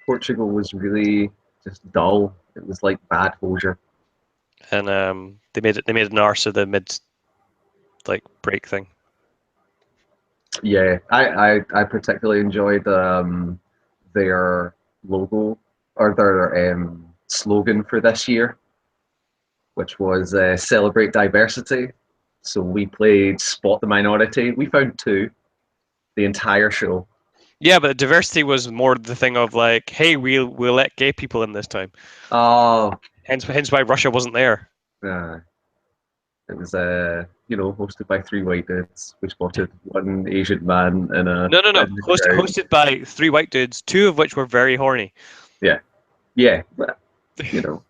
Portugal was really just dull. It was like bad Hozier. And they made an arse of the mid break thing. Yeah, I particularly enjoyed their logo or their slogan for this year, which was celebrate diversity. So we played Spot the Minority. We found two the entire show. Yeah, but diversity was more the thing of like, hey, we'll let gay people in this time. Oh, Hence why Russia wasn't there. it was hosted by three white dudes. We spotted one Asian man in a No. in the crowd. Hosted by three white dudes, two of which were very horny. Yeah, but you know.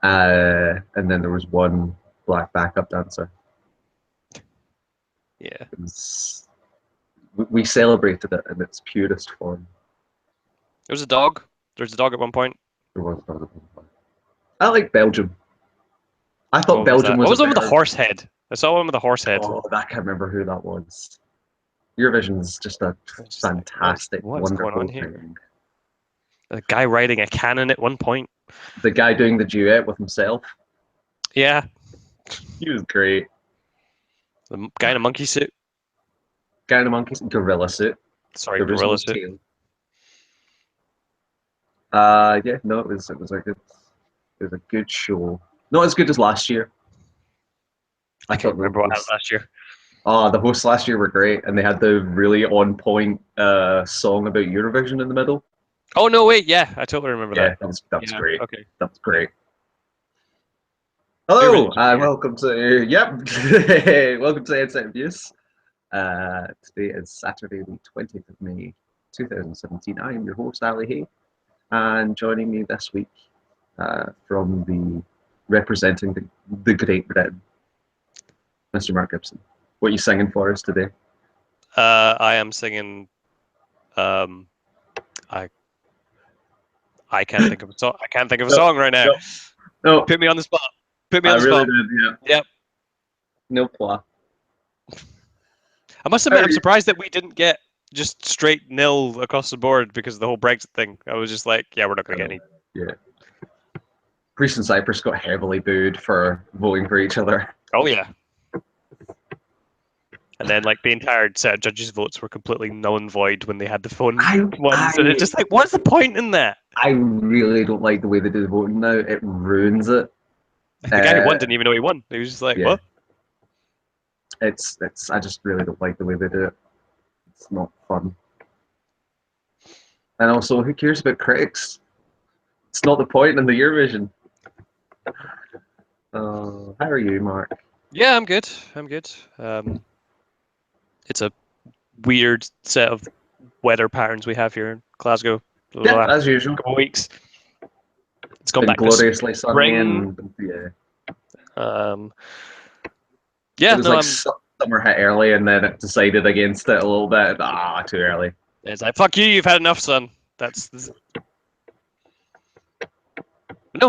And then there was one black backup dancer. Yeah. We celebrated it in its purest form. There was a dog. There was a dog at one point. There was none of them. I like Belgium. I thought What was Belgium that? was What a was the one with the better. horse head? I saw one with the horse head. Oh, I can't remember who that was. Eurovision's just a fantastic, what's going wonderful on here? thing. A guy riding a cannon at one point. The guy doing the duet with himself. Yeah. He was great. The guy in a monkey suit. Guy in a monkey gorilla suit. Sorry, There was gorilla no suit. tail. Yeah, no, it was a good show. Not as good as last year. I can't remember what happened last year. Oh, the hosts last year were great, and they had the really on point song about Eurovision in the middle. Oh no, wait, yeah, I totally remember that. Yeah, that was great. Okay. That was great. Hello, Eurovision, and welcome to welcome to Headset Abuse. Today is Saturday, the 20th of May, 2017. I am your host, Ali Hay, and joining me this week from representing the Great Britain, Mr. Mark Gibson. What are you singing for us today? I am singing. I can't think of a song. I can't think of a song right now. No. Put me on the spot. Put me on the really spot. Did, yeah. Yep. No plot. I must admit, I'm surprised that we didn't get just straight nil across the board because of the whole Brexit thing. I was just like, yeah, we're not going to get any. Yeah. Greece and Cyprus got heavily booed for voting for each other. Oh yeah. And then, like, the entire set of judges' votes were completely null and void when they had the phone ones. And it's just like, what's the point in that? I really don't like the way they do the voting now. It ruins it. The guy who won didn't even know he won. He was just like, what? I just really don't like the way they do it. It's not fun. And also, who cares about critics? It's not the point in the Eurovision. How are you, Mark? Yeah, I'm good. It's a weird set of weather patterns we have here in Glasgow. Yeah, as usual. Couple of weeks. It's gone back gloriously sunny and it was summer hit early, and then it decided against it a little bit. Too early. It's like, fuck you, you've had enough sun. No,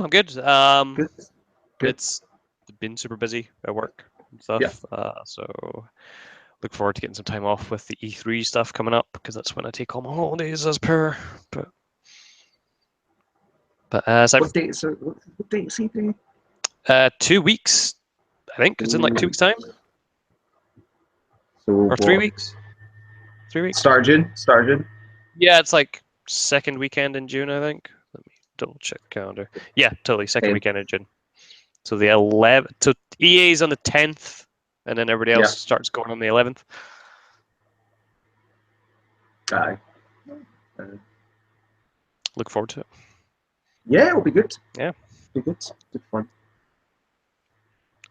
I'm good. Good. It's been super busy at work and stuff. Yeah. So look forward to getting some time off with the E3 stuff coming up because that's when I take all my holidays as per. But what date's E3? 2 weeks. I think it's in like 2 weeks' time. Or 3 weeks. 3 weeks. Start of June. Yeah, it's like second weekend in June, I think. Let me double check the calendar. Yeah, totally second weekend in June. So the 11th. So EA's on the 10th, and then everybody else starts going on the 11th. Aye. Look forward to it. Yeah, it'll be good. Yeah, it'll be good. Good fun.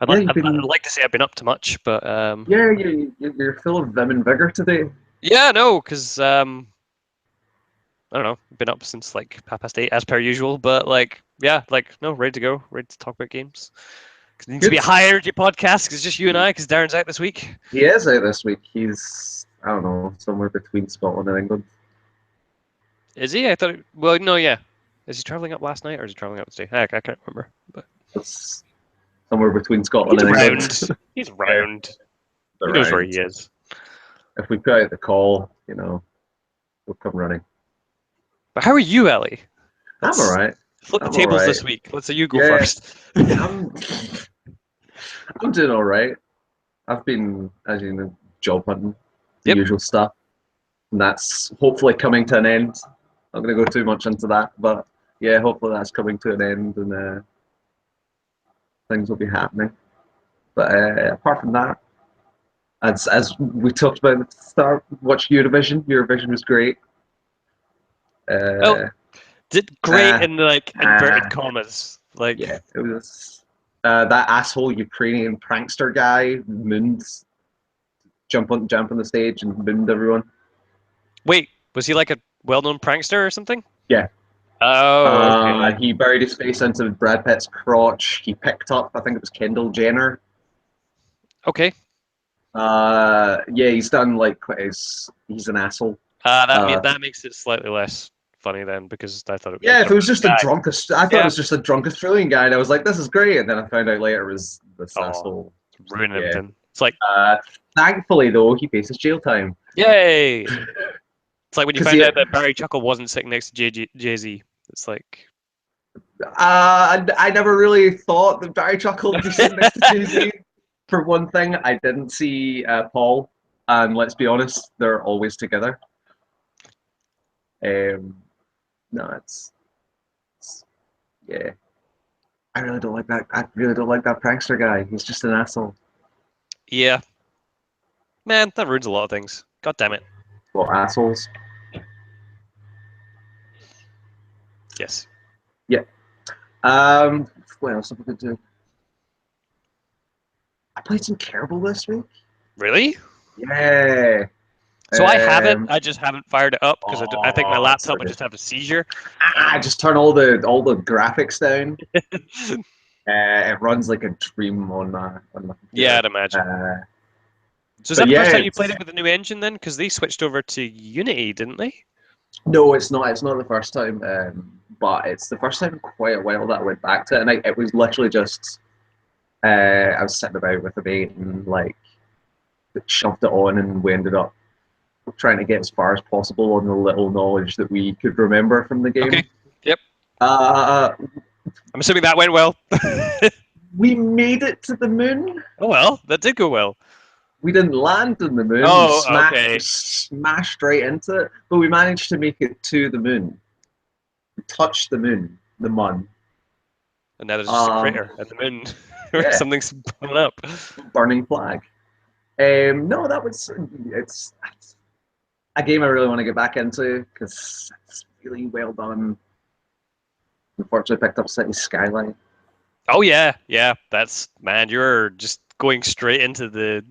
I'd like to say I've been up to much, but yeah, you're full of vim and vigor today. Yeah, no, because I don't know, been up since like 8:30 as per usual, but like, yeah, like, no, ready to go, ready to talk about games. Because it needs to be a high energy podcast because it's just you and I, because Darren's out this week. He is out this week. He's, I don't know, somewhere between Scotland and England. Is he? I thought, well, no, yeah. Is he travelling up last night or is he travelling up today? I can't remember. But it's somewhere between Scotland and England. He's around. He knows where he is. If we put out the call, we'll come running. But how are you, Ellie? I'm Let's alright. flip the I'm tables alright. this week. Let's say you go Yeah, first. I'm I'm doing alright. I've been, as you know, job hunting, the Yep. usual stuff. And that's hopefully coming to an end. I'm not going to go too much into that, but yeah, hopefully that's coming to an end and things will be happening. But apart from that, as we talked about at the start, watch Eurovision. Eurovision was great. Well, Uh, did great uh, in like inverted commas. Like, yeah, it was that asshole Ukrainian prankster guy mooned jump on the stage and mooned everyone. wait, was he like a well-known prankster or something? Yeah. Oh, okay. He buried his face into Brad Pitt's crotch. He picked up, I think it was Kendall Jenner. Okay. Yeah, he's done like he's an asshole. That makes it slightly less funny then because I thought it was Yeah, a if it was random just a guy. drunkest, I thought it Yeah. was just a drunk Australian guy, and I was like, this is great. And then I found out later it was this Oh, asshole. ruin Yeah. everything. It's like, Uh, Thankfully, though, he faces jail time yay! It's like when you because find he. out that Barry Chuckle wasn't sitting next to Jay Z. It's like, I never really thought that Barry Chuckle would be sitting next to Jay-Z. For one thing, I didn't see Paul, and let's be honest, they're always together. Um, no, it's yeah. I really don't like that. I really don't like that prankster guy. He's just an asshole. yeah, man, that ruins a lot of things. God damn it. Well, assholes. Yes. Yeah. What else have I been doing? I played some Kerbal this week. Really? Yeah. So I haven't. Um, I just haven't fired it up because I think my oh, it's so laptop would good. just have a seizure. Just turn all the graphics down. It runs like a dream on my Yeah, computer. I'd imagine. So is But that the first yeah, time you played it with the new engine then? Because they switched over to Unity, didn't they? no, it's not. It's not the first time, but it's the first time in quite a while that I went back to it, and it was literally just I was sitting about with a mate and like shoved it on, and we ended up trying to get as far as possible on the little knowledge that we could remember from the Okay. game. Yep. Uh, I'm assuming that went well. we made it to the moon. Oh well, that did go well. We didn't land on the moon. We Oh, okay. smashed right into it, but we managed to make it to the moon. We touched the moon, the mun. And now there's just a Um, crater at the moon where yeah, something's blown up. burning flag. No, it's a game I really want to get back into because it's really well done. Unfortunately, picked up City Skyline. Oh yeah, yeah. That's man, you're just going straight into the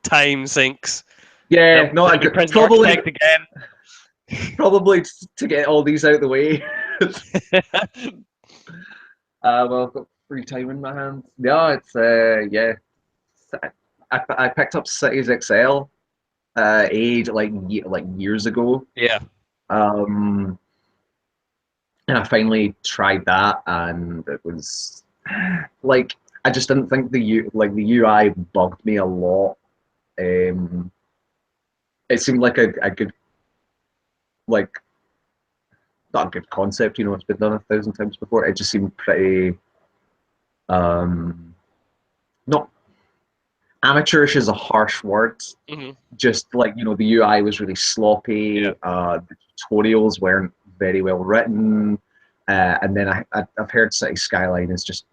time sinks. Yeah, That'll no, be Prison probably Architect again. to get all these out of the way. Well, I've got free time in my hands. Yeah, it's yeah. I picked up Cities XL age like years ago. Yeah. Um, and I finally tried that, and it was like I just didn't think the UI bugged me a lot. Um, it seemed like a good like not a good concept. You know, it's been done 1,000 times before. It just seemed pretty not amateurish is a harsh word. Hmm. Just like the UI was really Yeah. sloppy. The tutorials weren't very well written, and then I've heard City Skyline is just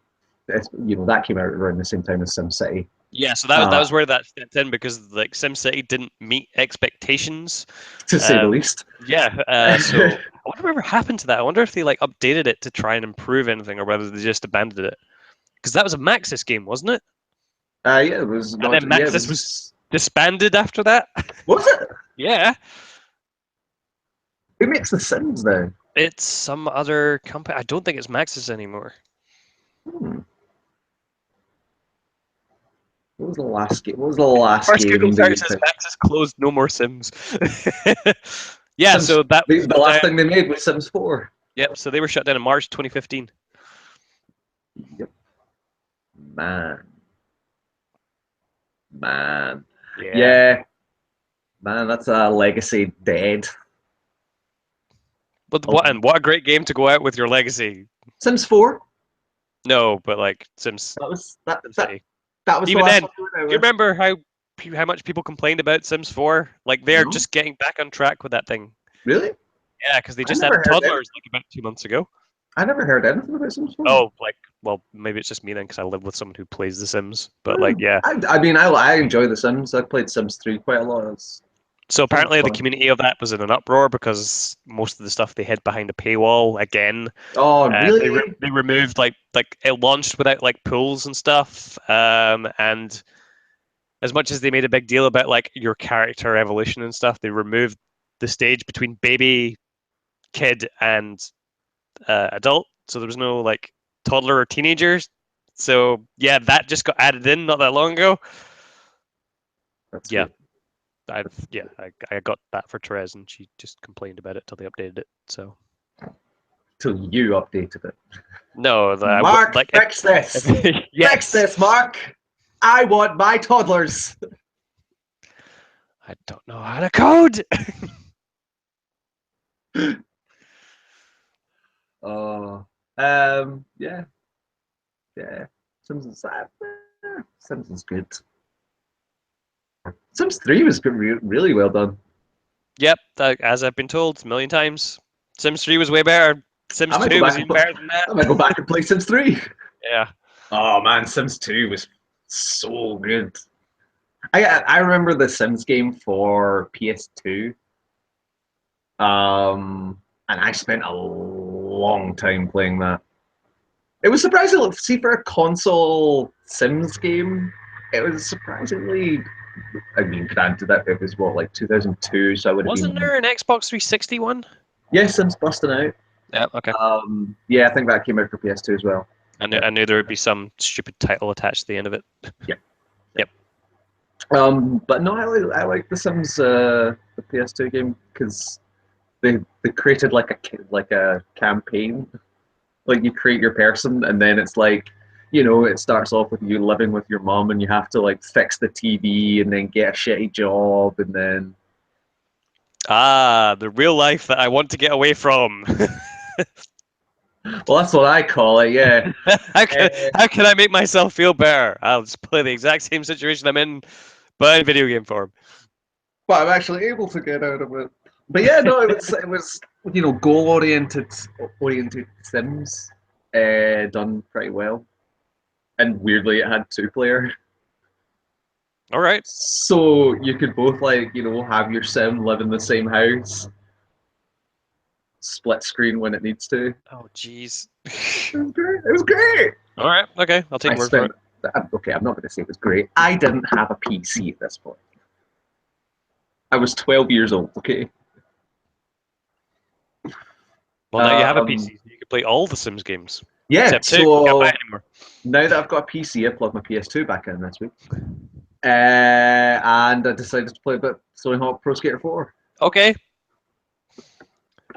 that came out around the same time as SimCity. Yeah, so that Uh, was where that stepped in because like SimCity didn't meet expectations. to say the least. Yeah, so I wonder whatever happened to that. I wonder if they like updated it to try and improve anything, or whether they just abandoned it. Because that was a Maxis game, wasn't it? Yeah, it was And not. then Yeah, it Maxis was was. disbanded after that. Was it? Yeah, Who makes the Sims now? it's some other company. I don't think it's Maxis anymore. Hmm. What was the last game? What was the last First Google game that search you says picked? Maxis closed, no more Sims. Yeah, Sims. so that The last thing they made was Sims 4. yep. So they were shut down in March 2015. Yep. Man, man. Yeah. Yeah, man, that's a legacy dead. But what a great game to go out with your legacy. Sims 4. No, but like Sims That was City. that was the Even last then, one we went do out you with. remember how much people complained about Sims 4? Like they're No, just getting back on track with that thing. really? Yeah, because they I just never added heard any, toddlers like about 2 months ago. I never heard anything about Sims 4. Oh, like well, maybe it's just me then because I live with someone who plays The Sims. But like, Hmm. yeah. I mean, I enjoy The Sims. I've played Sims 3 quite a lot. So Sims is apparently the fun. community of that was in an uproar because most of the stuff they hid behind a paywall again. Oh, They really? they removed like it launched without like pools and stuff. And as much as they made a big deal about like your character evolution and stuff, they removed the stage between baby, kid, and adult. So there was no like toddler or teenagers. So yeah, that just got added in not that long ago. That's Yeah, good. I got that for Therese, and she just complained about it till they updated it. So Till you updated it. no, Mark, like fix this. Fix yes, this, Mark. I want my toddlers. I don't know how to code. Oh, yeah, yeah. Sims is Sims is good. Sims 3 was really well done. Yep, as I've been told a million times, Sims 3 was way better. I Sims might go 2 was back and even better than that. I might go back and play Sims 3. Yeah. Oh man, Sims 2 was so good. I remember the Sims game for PS2. And I spent a long time playing that. It was surprisingly, see, for a console Sims game, it was surprisingly. I mean, granted that it was what, like 2002, so I would have Wasn't been. there an Xbox 360 one? Yeah, Sims busting out. Yeah, okay. Yeah, I think that came out for PS2 as well. I knew there would be some stupid title attached to the end of it. Yeah. Yep. But no, I like the Sims the PS2 game because they created like a campaign. Like you create your person, and then it's like, it starts off with you living with your mom, and you have to like fix the TV, and then get a shitty job, and then Ah, the real life that I want to get away from. well, that's what I call it. Yeah. how Uh, can how can I make myself feel better? I'll just play the exact same situation I'm in, but in video game form. but I'm actually able to get out of it. But yeah, no, it was goal oriented Sims, done pretty well, and weirdly it had two player, All right. so you could both like have your sim live in the same house, split screen when it needs to. Oh, jeez. It was great. It was great. All right. Okay, I'll take I your word for spent it. okay. I'm not going to say it was great. I didn't have a PC at this point. I was 12 years old. Okay. Well, now you have a Um, PC, so you can play all the Sims games yeah. except two. You can't buy So it anymore. now that I've got a PC, I plugged my PS2 back in this week, and I decided to play a bit Tony Hawk Pro Skater 4 Okay.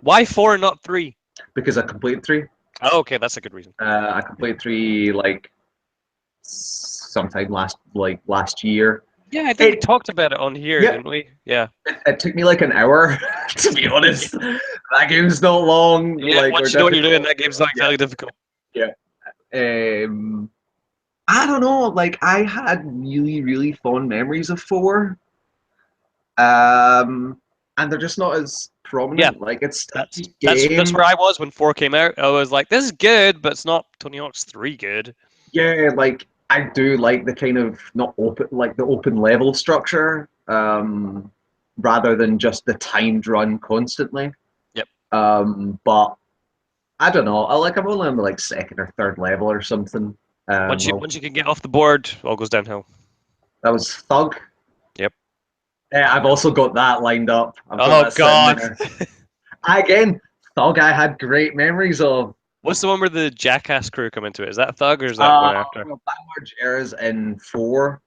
Why four and not three? because I completed three. Oh, okay, that's a good reason. I completed three like sometime last year. Yeah, I think we It talked about it on here, Yeah, didn't we? Yeah. it took me like an hour to be honest. That game's not long, Yeah. like or Once you know what you're doing, difficult. that game's not Yeah, exactly difficult. yeah. Um, I don't know. Like I had really, really fond memories of four, and they're just not as Yeah, prominent. Like it's still a that's good that's game. where I was when four came out. I was like, this is good, but it's not Tony Hawk's 3 good. Yeah, like I do like the kind of not open, like the open level structure, rather than just the timed run constantly. Yep. But I don't know. I'm only on the like second or third level or something. Well, Once you can get off the board, all goes downhill. that was Thug. Yep. I've also got that lined up. I've got Oh that sitting God. there. Again, Thug. I had great memories of. What's the one where the Jackass crew come into it? Is that Thug or is that one after? Well, Bamward Era's in four,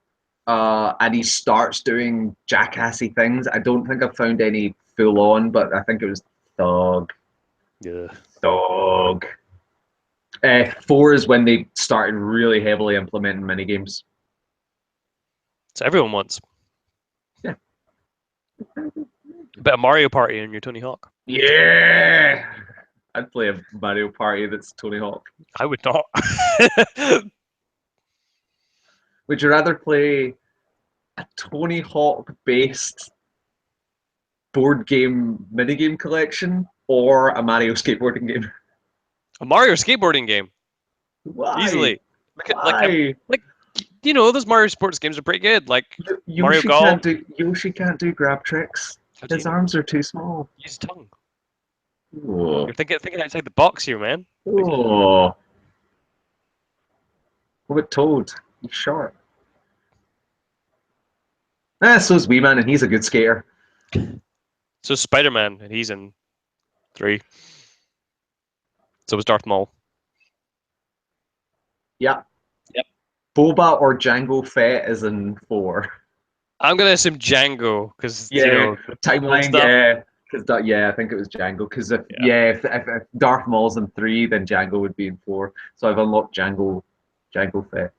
and he starts doing jackassy things. I don't think I've found any full on, but I think it was Thug. Yeah. Thug. Four is when they started really heavily implementing minigames. So everyone wants Yeah. a bit of Mario Party in your Tony Hawk. Yeah. I'd play a Mario Party that's Tony Hawk. I would not. Would you rather play a Tony Hawk based board game minigame collection or a Mario skateboarding game? A Mario skateboarding game, Why? easily. Why? Like you know, those Mario sports games are pretty good. Like Mario Yoshi Golf. Yoshi can't do grab tricks. How do His you know? arms are too small. Use his tongue. Oh. You're thinking outside the box here, man. Oh. What about Toad? He's short. So's Wee Man, and he's a good skater. So Spider-Man, and he's in 3. So was Darth Maul. Yeah. Yep. Boba or Jango Fett is in 4. I'm gonna assume Django because Yeah, you know timeline. stuff. Yeah, because I think it was Django. Because if Darth Maul's in 3, then Django would be in 4. So I've unlocked Jango Fett,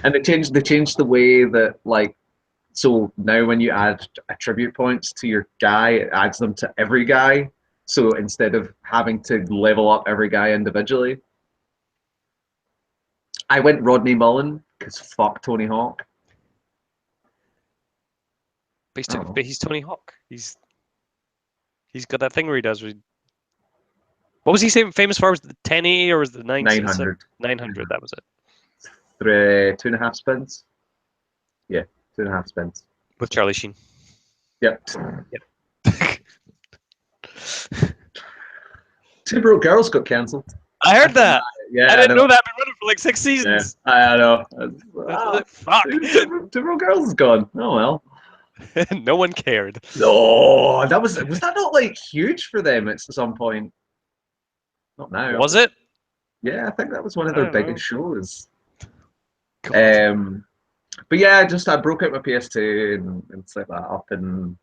and they changed the way that like. So now when you add attribute points to your guy, it adds them to every guy. So instead of having to level up every guy individually, I went Rodney Mullen because fuck Tony Hawk. But he's Tony Hawk. He's got that thing where he does. What was he famous for? Was it the 1080 or was it the 900. 900. That was it. 2.5 spins. Yeah, 2.5 spins. With Charlie Sheen. Yep. Yep. Two Broke Girls got cancelled. I heard that. Yeah, I didn't know that. Been running for like 6 seasons. Yeah, I know. Fuck. Two Broke Girls is gone. Oh well. No one cared. No, was that not like huge for them at some point? Not now. Was it? Yeah, I think that was one of their biggest shows. God. But yeah, I broke out my PS2 and set that up and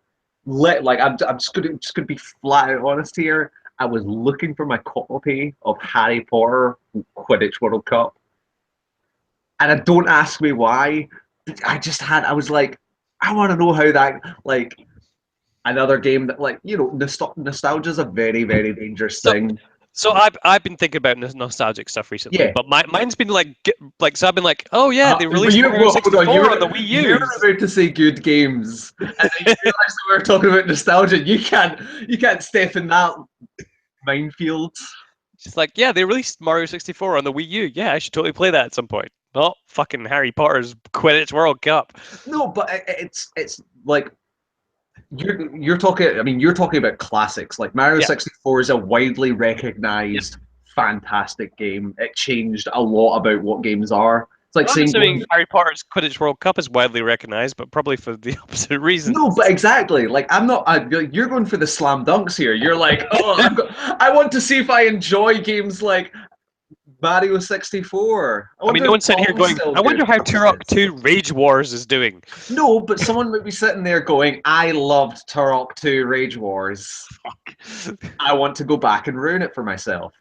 I'm just gonna be flat out honest here. I was looking for my copy of Harry Potter Quidditch World Cup, and don't ask me why. I was like, I want to know how that like another game that like nostalgia is a very very dangerous thing. So I've been thinking about nostalgic stuff recently, Yeah. but mine's been so I've been like, oh yeah, they released Mario Mario 64 on the Wii U. You're about to say good games, and then you realize that we're talking about nostalgia. You can't step in that minefield. Just like, yeah, they released Mario 64 on the Wii U. Yeah, I should totally play that at some point. Not fucking Harry Potter's Quidditch World Cup. No, but it's like you're talking. I mean, you're talking about classics. Like Mario 64 is a widely recognized, fantastic game. It changed a lot about what games are. It's like saying Harry Potter's Quidditch World Cup is widely recognized, but probably for the opposite reason. No, but exactly. Like I'm not. You're going for the slam dunks here. You're like, oh, I want to see if I enjoy games like Mario 64. I mean, no one's sitting here going, I wonder how Turok 2 Rage Wars is doing. No, but someone might be sitting there going, I loved Turok 2 Rage Wars. Fuck. I want to go back and ruin it for myself.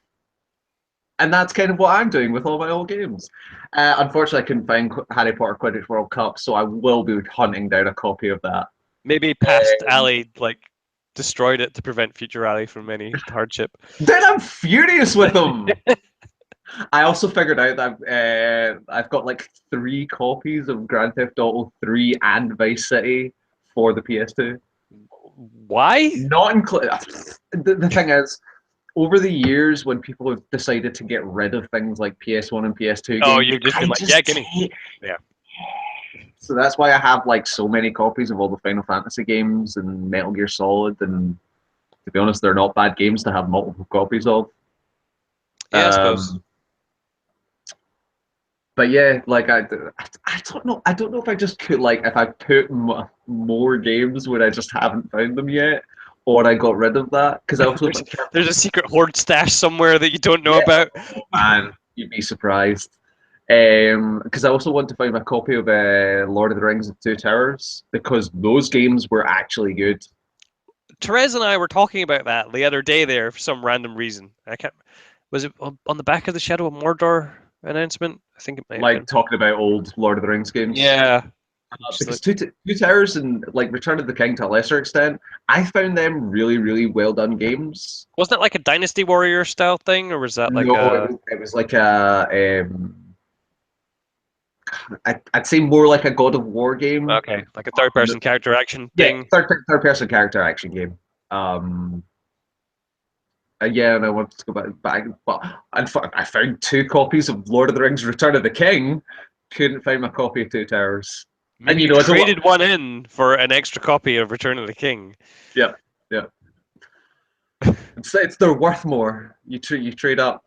And that's kind of what I'm doing with all my old games. Unfortunately, I couldn't find Harry Potter Quidditch World Cup, so I will be hunting down a copy of that. Maybe past Ali destroyed it to prevent future Ali from any hardship. Then I'm furious with them. I also figured out that I've got like 3 copies of Grand Theft Auto 3 and Vice City for the PS2. Why? Not included. The thing is, over the years, when people have decided to get rid of things like PS1 and PS2 games, you've just been like, yeah, give me. Yeah. So that's why I have like so many copies of all the Final Fantasy games and Metal Gear Solid, and to be honest, they're not bad games to have multiple copies of. Yeah, I suppose. But yeah, like I don't know. I don't know if I just could if I put more games where I just haven't found them yet, or I got rid of that because I also there's a secret hoard stash somewhere that you don't know about. Oh, man, you'd be surprised. Because I also want to find my copy of Lord of the Rings: The Two Towers because those games were actually good. Therese and I were talking about that the other day there for some random reason. Was it on the back of the Shadow of Mordor announcement? I think it might have been. Talking about old Lord of the Rings games. Yeah. Because Two Towers and like Return of the King to a lesser extent, I found them really, really well done games. Wasn't it like a Dynasty Warrior style thing, or was that like No, a it was like I'd say more like a God of War game. okay, like a third-person character action Yeah, thing? third person character action game. Yeah, and I wanted to go back, but I found two copies of Lord of the Rings: Return of the King. Couldn't find my copy of Two Towers. And Maybe you you know, I don't want. traded one in for an extra copy of Return of the King. Yeah, yeah. It's they're worth more. You trade up.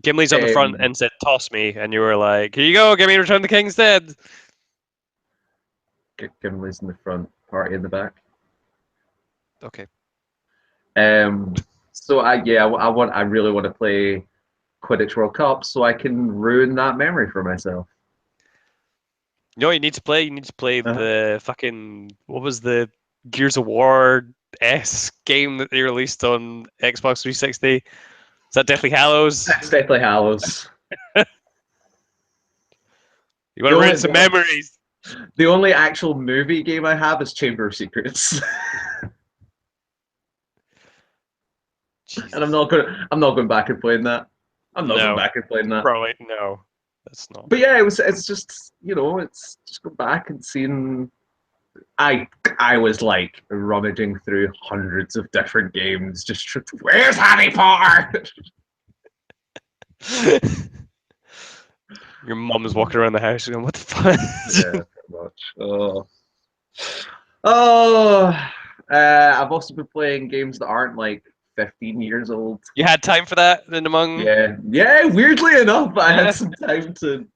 Gimli's on the front and said, "Toss me," and you were like, "Here you go, give me Return of the King instead." Gimli's in the front, party in the back. Okay. So I really want to play Quidditch World Cup so I can ruin that memory for myself. You know what you need to play? You need to play Uh-huh. the fucking what was the Gears of War S game that they released on Xbox 360? Is that Deathly Hallows? That's Deathly Hallows. You The want to only ruin some memories? the only actual movie game I have is Chamber of Secrets. And Jesus. I'm not going back and playing that. I'm not going No, back and playing that. probably no. That's not. But yeah, it's just it's just go back and seeing. I was like rummaging through hundreds of different games, just where's Harry Potter? Your mum's walking around the house going, "What the fuck?" Yeah, pretty much. Oh, I've also been playing games that aren't like 15 years old. You had time for that in among. Yeah. Weirdly enough, I had Yeah. some time to.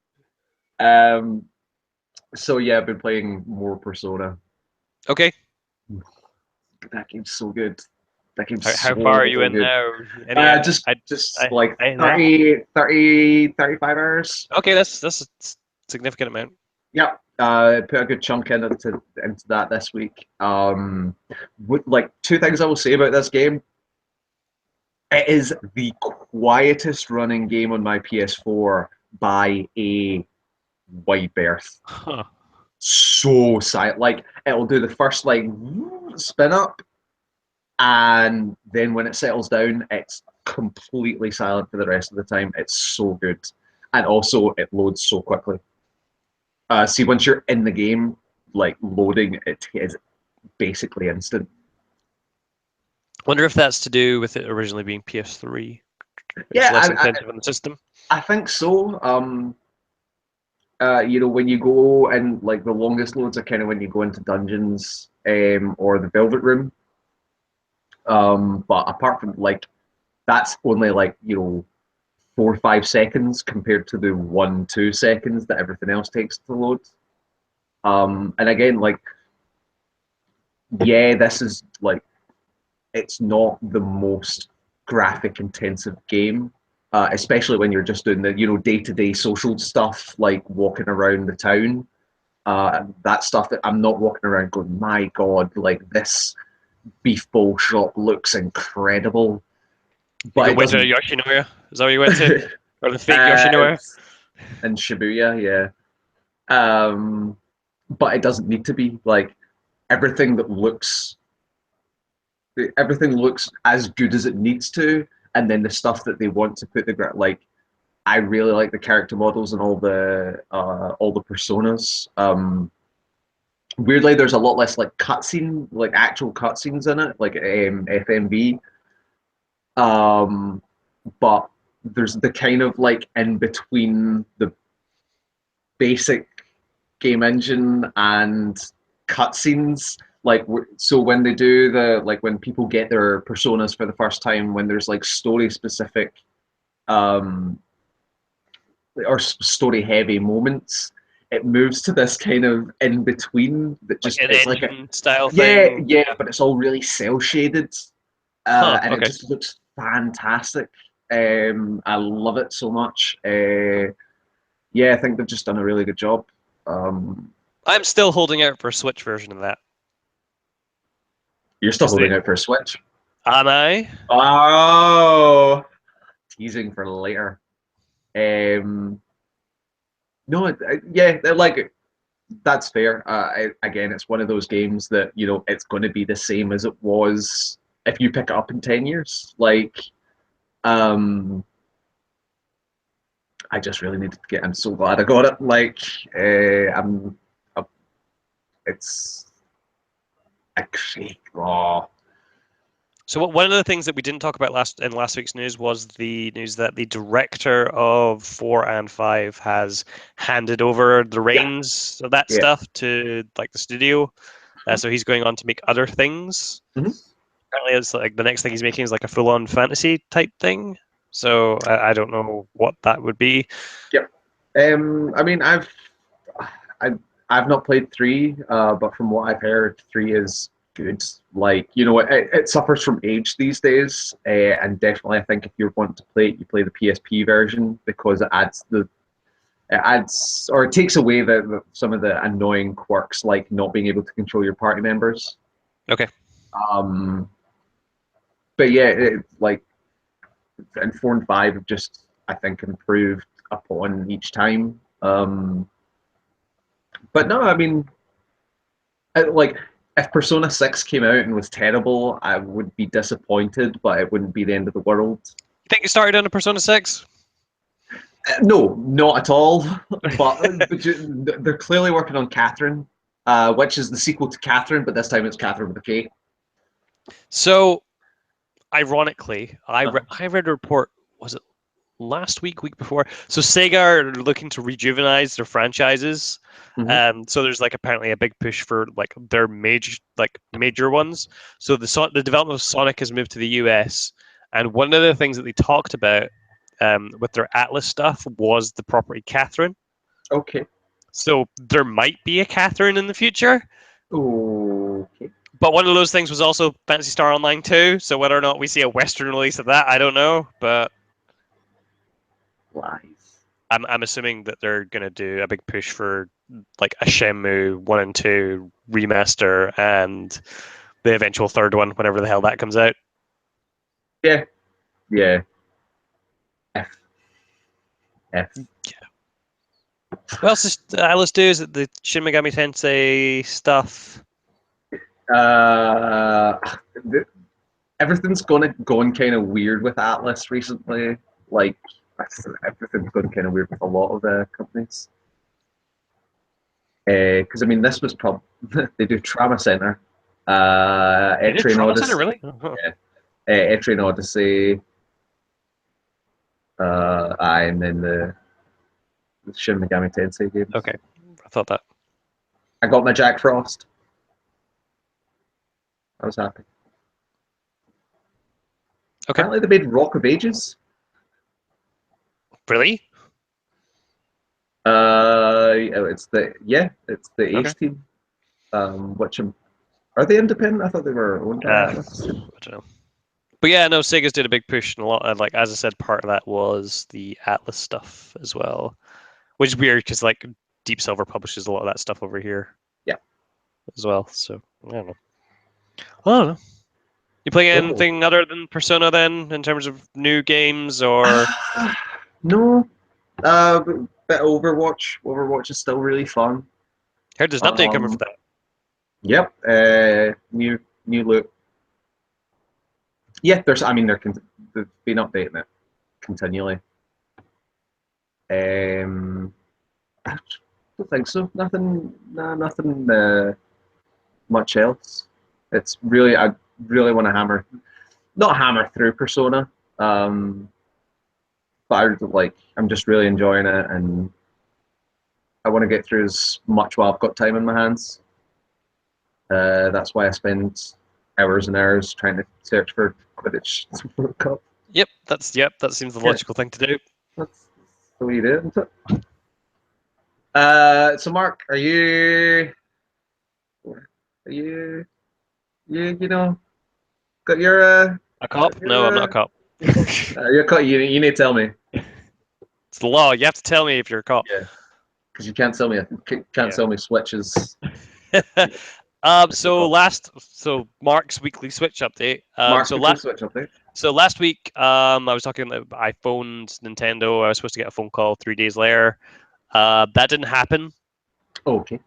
Um, so yeah, I've been playing more Persona. Okay. That game's so good. That game's How far are you so in good. now? Any? Just like That. 35 hours. Okay, that's a significant amount. Yep. Put a good chunk into that this week. Like two things I will say about this game. It is the quietest running game on my PS4 by a wide berth. Huh. So silent. Like it'll do the first like spin up, and then when it settles down, it's completely silent for the rest of the time. It's so good, and also it loads so quickly. See, once you're in the game, like loading, it is basically instant. Wonder if that's to do with it originally being PS3. It's Yeah, less intensive on the system. I think so. When you go and like the longest loads are kind of when you go into dungeons, or the Velvet Room. But apart from like that's only like 4 or 5 seconds compared to the 1 2 seconds that everything else takes to load. And again, like yeah, this is like it's not the most graphic intensive game, especially when you're just doing the day to day social stuff like walking around the town. That stuff that I'm not walking around going, my god, like this beef bowl shop looks incredible, You but go it went to doesn't. Yoshinoya? Is that where you went to? Or the fake Yoshinoya? It's in Shibuya, yeah. But it doesn't need to be like everything that looks everything looks as good as it needs to, and then the stuff that they want to put like I really like the character models and all the personas. Weirdly, there's a lot less like cutscene, like actual cutscenes in it, like FMV. Um, but there's the kind of like in between the basic game engine and cutscenes. Like so, when they do the like when people get their personas for the first time, when there's like story specific um, or story heavy moments, it moves to this kind of in between that Like just an it's like a engine style yeah thing? yeah, but it's all really cell shaded, Huh, and it okay. just looks fantastic. I love it so much. Yeah, I think they've just done a really good job. Um, I'm still holding out for a Switch version of that. you're still Because holding they. out for a Switch. Am I? Oh, teasing for later. No, yeah, like That's fair. Again, it's one of those games that it's going to be the same as it was if you pick it up in 10 years. Like, um, I just really needed to get. I'm so glad I got it. Like, I'm. Uh, it's actually. Oh, So one of the things that we didn't talk about in last week's news was the news that the director of 4 and 5 has handed over the yeah, reins of that yeah. stuff to like the studio. So he's going on to make other things. Mm-hmm. Apparently, it's like the next thing he's making is like a full-on fantasy type thing. So I don't know what that would be. Yep. I mean, I've I've not played three, but from what I've heard, three is good. Like, it suffers from age these days, and definitely I think if you're wanting to play it, you play the PSP version because it takes away some of the annoying quirks like not being able to control your party members. Okay. Um, but yeah, like, and 4 and 5 have just I think improved upon each time. But no, I mean, like if Persona 6 came out and was terrible, I would be disappointed, but it wouldn't be the end of the world. You think you started on a Persona 6? No, not at all. But they're clearly working on Catherine, which is the sequel to Catherine, but this time it's Catherine with a K. So, ironically, I Uh-huh. read a report. Was it last week before? So Sega are looking to rejuvenate their franchises. Mm-hmm. So there's like apparently a big push for like their major ones. So the development of Sonic has moved to the US, and one of the things that they talked about with their Atlas stuff was the property Catherine. Okay. So there might be a Catherine in the future. Okay. But one of those things was also Fantasy Star Online 2. So whether or not we see a Western release of that, I don't know. But Lies. I'm assuming that they're gonna do a big push for like a Shenmue 1 and 2 remaster and the eventual third one, whenever the hell that comes out. Yeah. Yeah. F. F. What else is Atlas do? Is it the Shin Megami Tensei stuff? Uh, everything's going kind of weird with Atlas recently. Like, everything's gone kind of weird with a lot of companies. Because I mean, this was probably they do Trauma Center, They did Etrian Trauma Center, Odyssey, really? Uh-huh. yeah, Etrian Odyssey, and then the Shin Megami Tensei games. Okay, I thought that. I got my Jack Frost. I was happy. Okay, Apparently, they made Rock of Ages. really? It's the Okay. Ace team. Which are they independent? I thought they were owned by I Atlas. don't know. But yeah, no, Sega's did a big push, and a lot. And like as I said, part of that was the Atlas stuff as well, which is weird because like Deep Silver publishes a lot of that stuff over here Yeah. as well. So I don't know. I don't know. You play Oh. anything other than Persona then, in terms of new games or? No. Bit Overwatch. Overwatch is still really fun. Heard there's an update coming for Um, that. yep. New loot. Yeah, I mean, they've been updating it continually. I don't think so. Nothing. Nah, nothing. Much else. I really want to not hammer through Persona. But I'm just really enjoying it, and I want to get through as much while I've got time in my hands. That's why I spend hours and hours trying to search for Quidditch World Cup. Yep. That seems the Yeah, logical thing to do. that's the way you do it, isn't it? So Mark, are you know got A cop? No, I'm not a cop. your you need to tell me. It's the law. You have to tell me if you're a cop. Yeah, because you can't Yeah. sell me switches. So Mark's weekly Switch update. Mark's weekly switch update. So last week, I was talking that I phoned Nintendo. I was supposed to get a phone call 3 days later. That didn't happen. Oh, okay.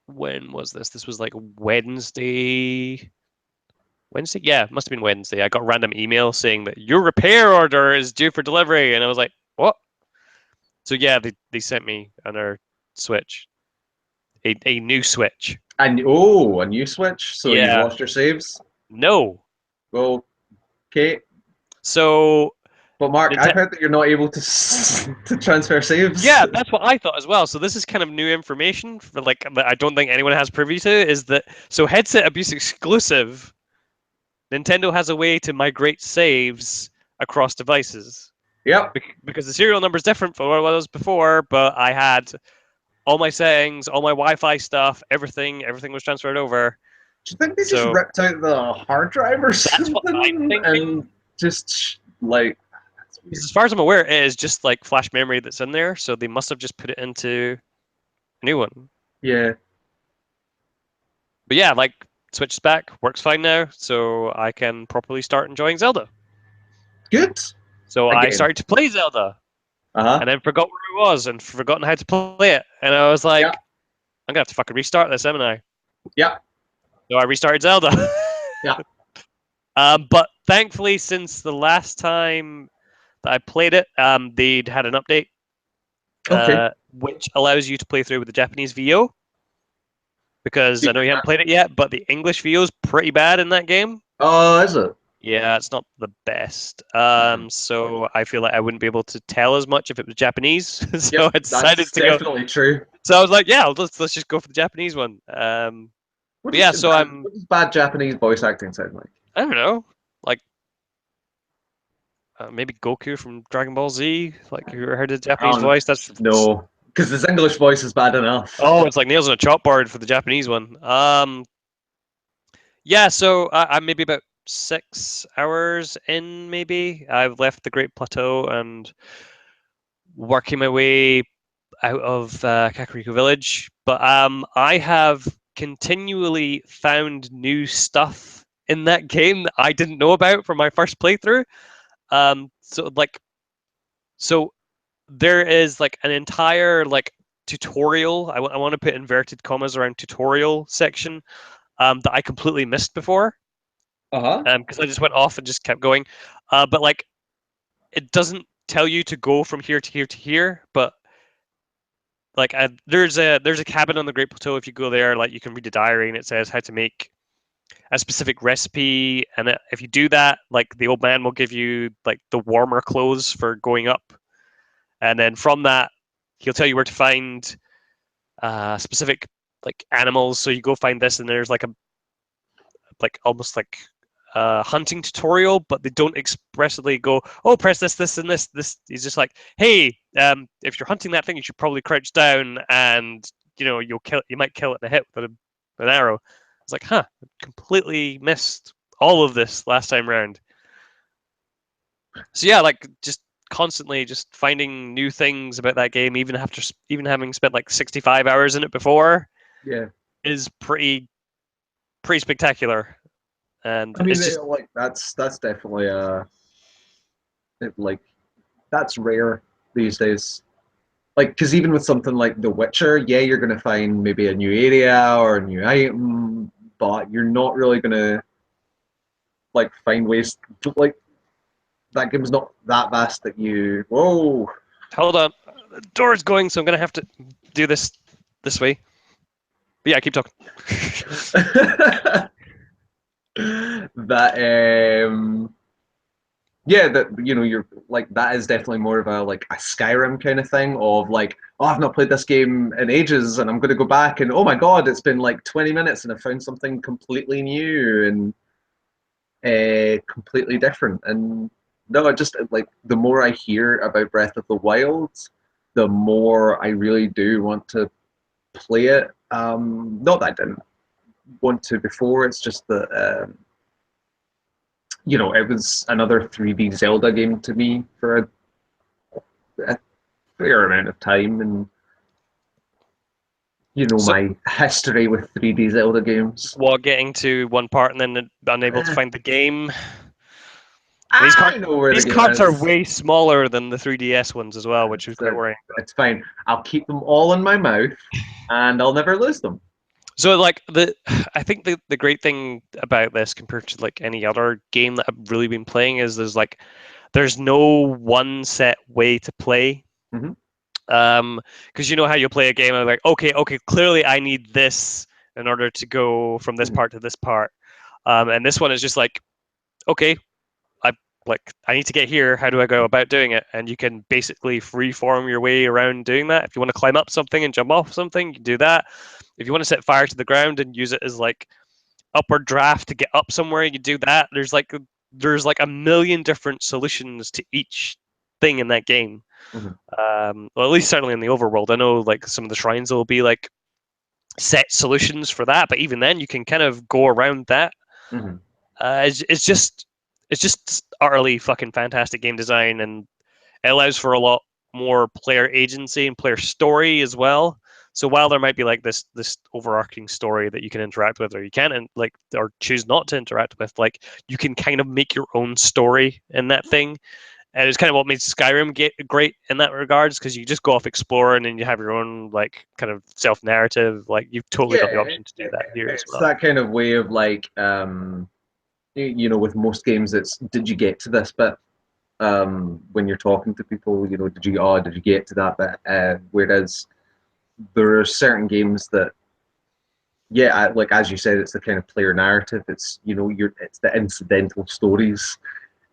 When was this? This was like Wednesday. Wednesday? Yeah, it must have been Wednesday. I got a random email saying that your repair order is due for delivery, and I was like, what? So yeah, they sent me another Switch, a new Switch. And oh, a new Switch. So you've Yeah, lost your saves. no. Well, okay. So But Mark, I've Nintendo. heard that you're not able to to transfer saves. Yeah, that's what I thought as well. So this is kind of new information for like that I don't think anyone has privy to. Is that so? Headset abuse exclusive. Nintendo has a way to migrate saves across devices Yep. because the serial number is different from what it was before. But I had all my settings, all my Wi-Fi stuff, everything was transferred over. Do you think they just So ripped out the hard drive or that's what I'm something thinking. and just like that's Because weird. as far as I'm aware, it is just like flash memory that's in there. So they must have just put it into a new one. Yeah. But yeah, like Switch back, works fine now, so I can properly start enjoying Zelda. Good. So I Again. started to play Zelda Uh-huh. and then forgot where it was and forgotten how to play it. And I was Yeah. like, I'm gonna have to fucking restart this, haven't I? Yeah. So I restarted Zelda. Yeah. But thankfully, since the last time that I played it, they'd had an update Okay. which allows you to play through with the Japanese VO. Because I know you haven't Secret. played it yet, but the English VO is pretty bad in that game. Oh, is it? Yeah, it's not the best. Mhm. So I feel like I wouldn't be able to tell as much if it was Japanese. So Yep, I that's decided to go. definitely true. So I was like, yeah, let's just go for the Japanese one. But yeah, so I'm What does bad Japanese voice acting sound like? I don't know, like maybe Goku from Dragon Ball Z. Like you ever heard the Japanese Oh voice? That's no, because his English voice is bad enough. oh, it's like nails on a chalkboard for the Japanese one. Yeah, so I'm maybe about 6 hours in. Maybe I've left the Great Plateau and working my way out of Kakariko Village, but I have continually found new stuff in that game that I didn't know about from my first playthrough. So like, so there is like an entire like tutorial. I want to put inverted commas around tutorial section that I completely missed before Uh-huh. because I just went off and just kept going. But like, it doesn't tell you to go from here to here to here, but like there's a cabin on the Great Plateau. If you go there, like you can read a diary and it says how to make a specific recipe, and if you do that, like the old man will give you like the warmer clothes for going up, and then from that he'll tell you where to find specific like animals. So you go find this, and there's like a like almost like hunting tutorial, but they don't expressly go, "Oh, press this, this, and this." This is just like, "Hey, if you're hunting that thing, you should probably crouch down, and you might kill it in a hit with an arrow." It's like, huh, I completely missed all of this last time round. So yeah, like just constantly just finding new things about that game, even having spent like 65 hours in it before, Yeah. is pretty spectacular, and I mean, it's just like that's definitely like that's rare these days. Like, because even with something like The Witcher, yeah, you're gonna find maybe a new area or a new item, but you're not really gonna like find ways to, like that game's not that vast that you. Whoa. hold on. The door's going, so I'm gonna have to do this way. But yeah, keep talking. that yeah, that you're like that is definitely more of a like a Skyrim kind of thing of like, oh, I've not played this game in ages and I'm gonna go back and oh my god, it's been like 20 minutes and I found something completely new and completely different. And no, I just like the more I hear about Breath of the Wild, the more I really do want to play it. Not that I didn't want to before. It's just that it was another 3D Zelda game to me for a fair amount of time, and So, my history with 3D Zelda games. while getting to one part and then unable to find the game. I know where the these game cards are is. way smaller than the 3DS ones as well, which is quite worrying. It's fine. I'll keep them all in my mouth, and I'll never lose them. So like I think the great thing about this compared to like any other game that I've really been playing is there's no one set way to play. Mm-hmm. Because you know how you play a game and like, okay, clearly I need this in order to go from this part to this part. And this one is just like, okay, I I need to get here. How do I go about doing it? And you can basically free-form your way around doing that. If you want to climb up something and jump off something, you can do that. If you want to set fire to the ground and use it as like upward draft to get up somewhere, you can do that. There's like a million different solutions to each thing in that game. Well, at least certainly in the overworld. I know like some of the shrines will be like set solutions for that, but even then you can kind of go around that. It's just utterly fucking fantastic game design, and it allows for a lot more player agency and player story as well. So while there might be like this overarching story that you can interact with, or you can't, and like, or choose not to interact with, like you can kind of make your own story in that thing. And it's kind of what made Skyrim great in that regards, because you just go off exploring and you have your own like kind of self narrative. Like you've totally got the Yeah, option to do that here as it's well. that kind of way of like, with most games, it's did you get to this bit? When you're talking to people, did you get to that bit? Whereas there are certain games that, yeah, like as you said, it's the kind of player narrative. It's it's the incidental stories.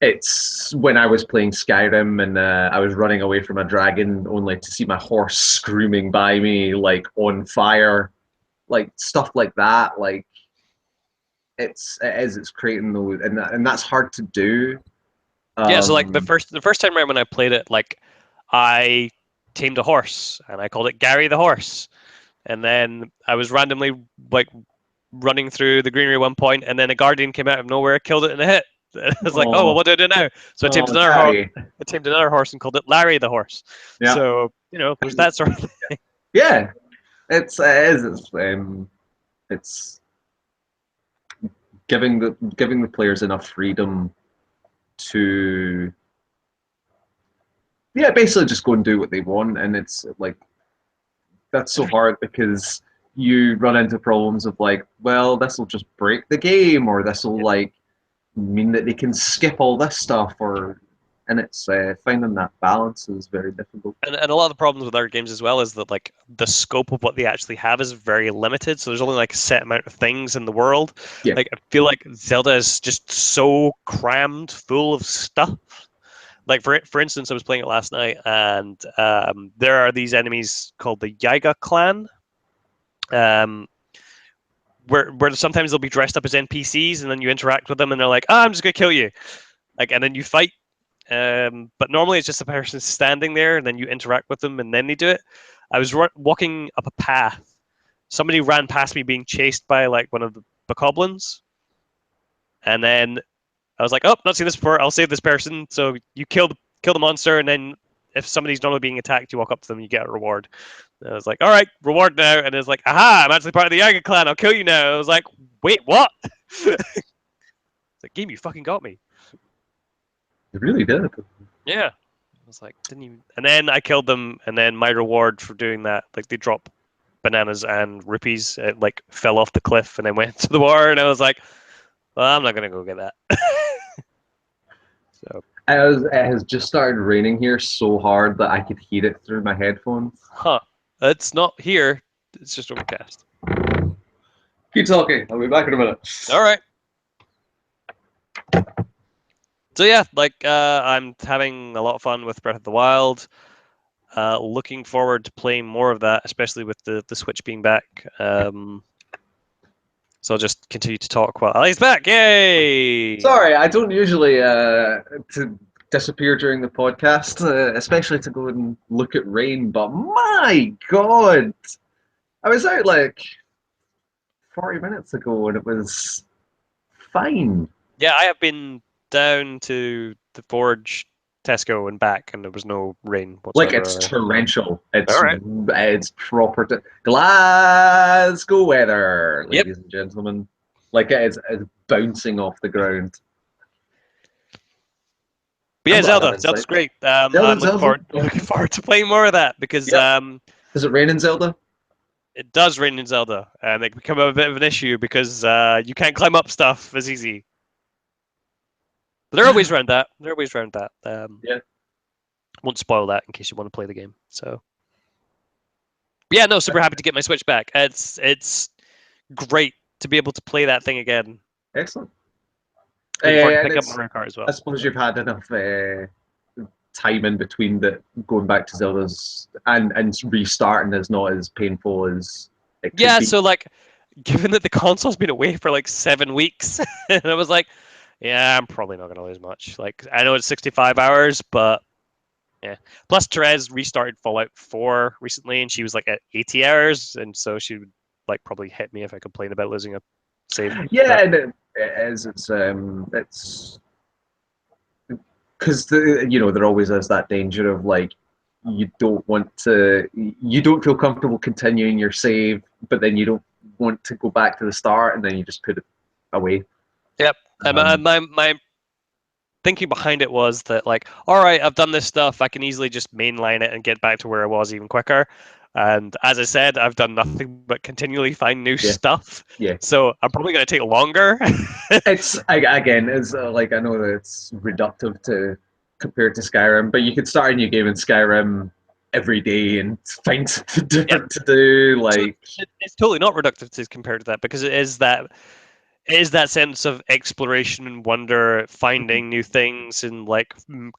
It's when I was playing Skyrim and I was running away from a dragon only to see my horse screaming by me, like on fire, like stuff like that. Like it's creating those, and that's hard to do. Yeah, so like the Um, first time around when I played it, like I tamed a horse and I called it Gary the horse, and then I was randomly like running through the greenery at one point, and then a guardian came out of nowhere, killed it in a hit. I was like, oh well, oh, what do I do now? So oh, Gary. I tamed another horse and called it Larry the horse. Yeah, So there's that sort of thing. yeah. It is. It's giving the players enough freedom to, yeah, basically just go and do what they want, and it's like that's so hard because you run into problems of like, well, this will just break the game, or this will like mean that they can skip all this stuff, and it's finding that balance is very difficult. And a lot of the problems with our games as well is that like the scope of what they actually have is very limited. So there's only like a set amount of things in the world. Yeah. Like I feel like Zelda is just so crammed full of stuff. Like for instance, I was playing it last night, and there are these enemies called the Yiga clan, um, where sometimes they'll be dressed up as NPCs, and then you interact with them, and they're like, "Oh, I'm just gonna kill you," like, and then you fight. But normally it's just a person standing there, and then you interact with them, and then they do it. I was walking up a path. Somebody ran past me being chased by like one of the bokoblins, and then I was like, "Oh, not seen this before. I'll save this person." So you kill the monster, and then if somebody's normally being attacked, you walk up to them, you get a reward. And I was like, "All right, reward now." And it's like, "Aha! I'm actually part of the Yaga clan. I'll kill you now." I was like, "Wait, what?" It's like, game, you fucking got me. It really did. Yeah. I was like, didn't even. And then I killed them, and then my reward for doing that, like they drop bananas and rupees, it like fell off the cliff and then went to the water, and I was like, well, I'm not gonna go get that. So, It has just started raining here so hard that I could hear it through my headphones. it's not here. It's just overcast. Keep talking. I'll be back in a minute. All right. So yeah, like I'm having a lot of fun with Breath of the Wild. Looking forward to playing more of that, especially with the Switch being back. So I'll just continue to talk while Ali's back. Yay! Sorry, I don't usually to disappear during the podcast, especially to go and look at rain. But my God, I was out like 40 minutes ago and it was fine. Yeah, I have been down to the Forge, Tesco, and back, and there was no rain Like whatsoever. it's torrential. All It's right. it's proper Glasgow weather, Yep. ladies and gentlemen. Like it's bouncing off the ground. But yeah, I'm glad I'm Zelda. Zelda's inside. great. Zelda, I'm looking Zelda. forward looking forward to playing more of that because Yep. Does it rain in Zelda? it does rain in Zelda, and it can become a bit of an issue because you can't climb up stuff as easy. But there are ways around that. There are ways around that. Yeah. Won't spoil that in case you want to play the game. So yeah, no, super happy to get my Switch back. It's great to be able to play that thing again. Excellent. Looking forward to And pick up it's, Mario Kart as I well. suppose you've had enough time in between that going back to Zelda's and restarting is not as painful as it could Yeah, be. so like, given that the console's been away for like 7 weeks, and I was like, yeah, I'm probably not gonna lose much. Like, I know it's 65 hours, but yeah. Plus, Therese restarted Fallout 4 recently, and she was like at 80 hours, and so she would like probably hit me if I complained about losing a save. Yeah, But and it is. It's because there always is that danger of like you don't feel comfortable continuing your save, but then you don't want to go back to the start, and then you just put it away. yep, and Um, my thinking behind it was that like, all right, I've done this stuff, I can easily just mainline it and get back to where I was even quicker. And as I said, I've done nothing but continually find new yeah, stuff. yeah. So I'm probably going to take longer. Again, it's like I know that it's reductive to compared to Skyrim, but you could start a new game in Skyrim every day and find something Yeah. different to do. So Like, it's totally not reductive to compare to that because it is that sense of exploration and wonder, finding new things and like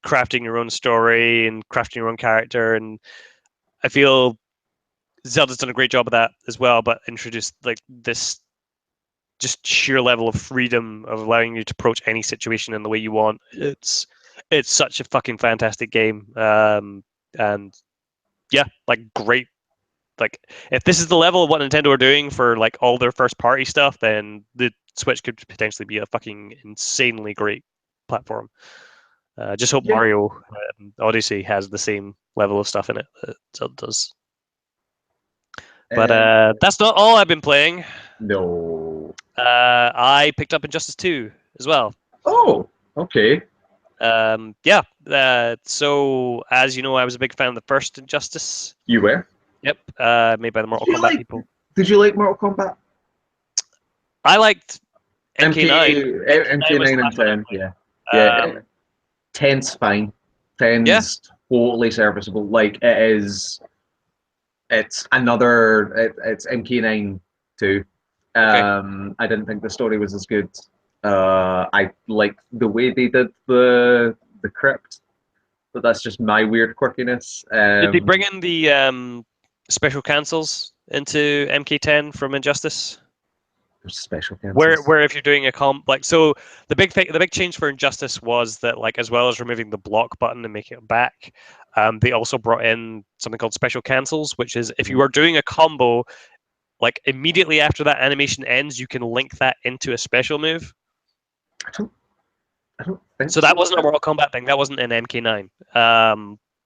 crafting your own story and crafting your own character. And I feel Zelda's done a great job of that as well, but introduced like this just sheer level of freedom of allowing you to approach any situation in the way you want. It's such a fucking fantastic game, and yeah, like great. Like if this is the level of what Nintendo are doing for like all their first party stuff, then the Switch could potentially be a fucking insanely great platform. Just hope yeah, Mario Odyssey has the same level of stuff in it that Zelda does. But um, that's not all I've been playing. no. I picked up Injustice 2 as well. Oh, okay. Yeah. So as you know, I was a big fan of the first Injustice. You were. Yep. Made by the Did Mortal you Kombat like? people. Did you like Mortal Kombat? I liked MK9. MK9 was MK9 the and last one I 10. Yeah, played. yeah. 10's fine. Yeah. 10's totally serviceable. Like it is. It's another. It's MK9 too. Okay. I didn't think the story was as good. I liked the way they did the crypt, but that's just my weird quirkiness. Did they bring in the special cancels into MK10 from Injustice? Special Where cancels. where if you're doing a like so the big change for Injustice was that like as well as removing the block button and making it back, they also brought in something called special cancels, which is if you are doing a combo, like immediately after that animation ends, you can link that into a special move. I don't. I don't think So that so. wasn't a Mortal Kombat thing. That wasn't in MK9.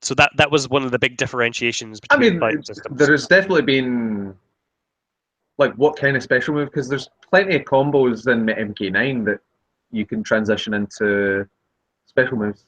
So that was one of the big differentiations I between the mean, fighting systems. there's definitely been like what kind of special move because there's plenty of combos in MK9 that you can transition into special moves.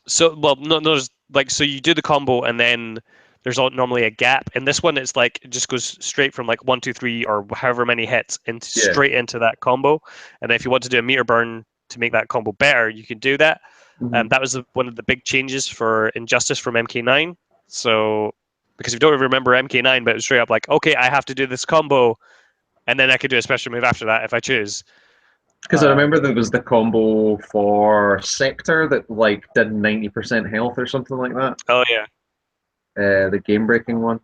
So well, no, there's like so you do the combo and then there's normally a gap. In this one, it's like it just goes straight from like 1, 2, 3 or however many hits into Yeah. straight into that combo. And if you want to do a meter burn to make that combo better, you can do that. Mm-hmm. That was one of the big changes for Injustice from MK9. So because if you don't remember MK9, but it was straight up like, okay, I have to do this combo, and then I could do a special move after that if I choose. Because I remember there was the combo for Sector that like did 90% health or something like that. Oh yeah. The game breaking one.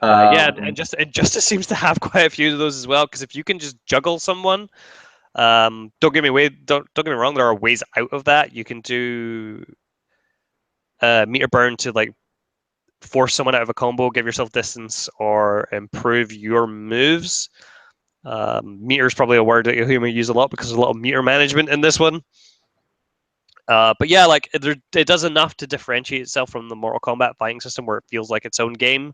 Yeah, Um, and Justice seems to have quite a few of those as well. Because if you can just juggle someone, don't get me wrong, there are ways out of that. You can do meter burn to like force someone out of a combo, give yourself distance, or improve your moves. Meter is probably a word that you'll hear me use a lot because there's a lot of meter management in this one. But yeah, like it does enough to differentiate itself from the Mortal Kombat fighting system, where it feels like its own game.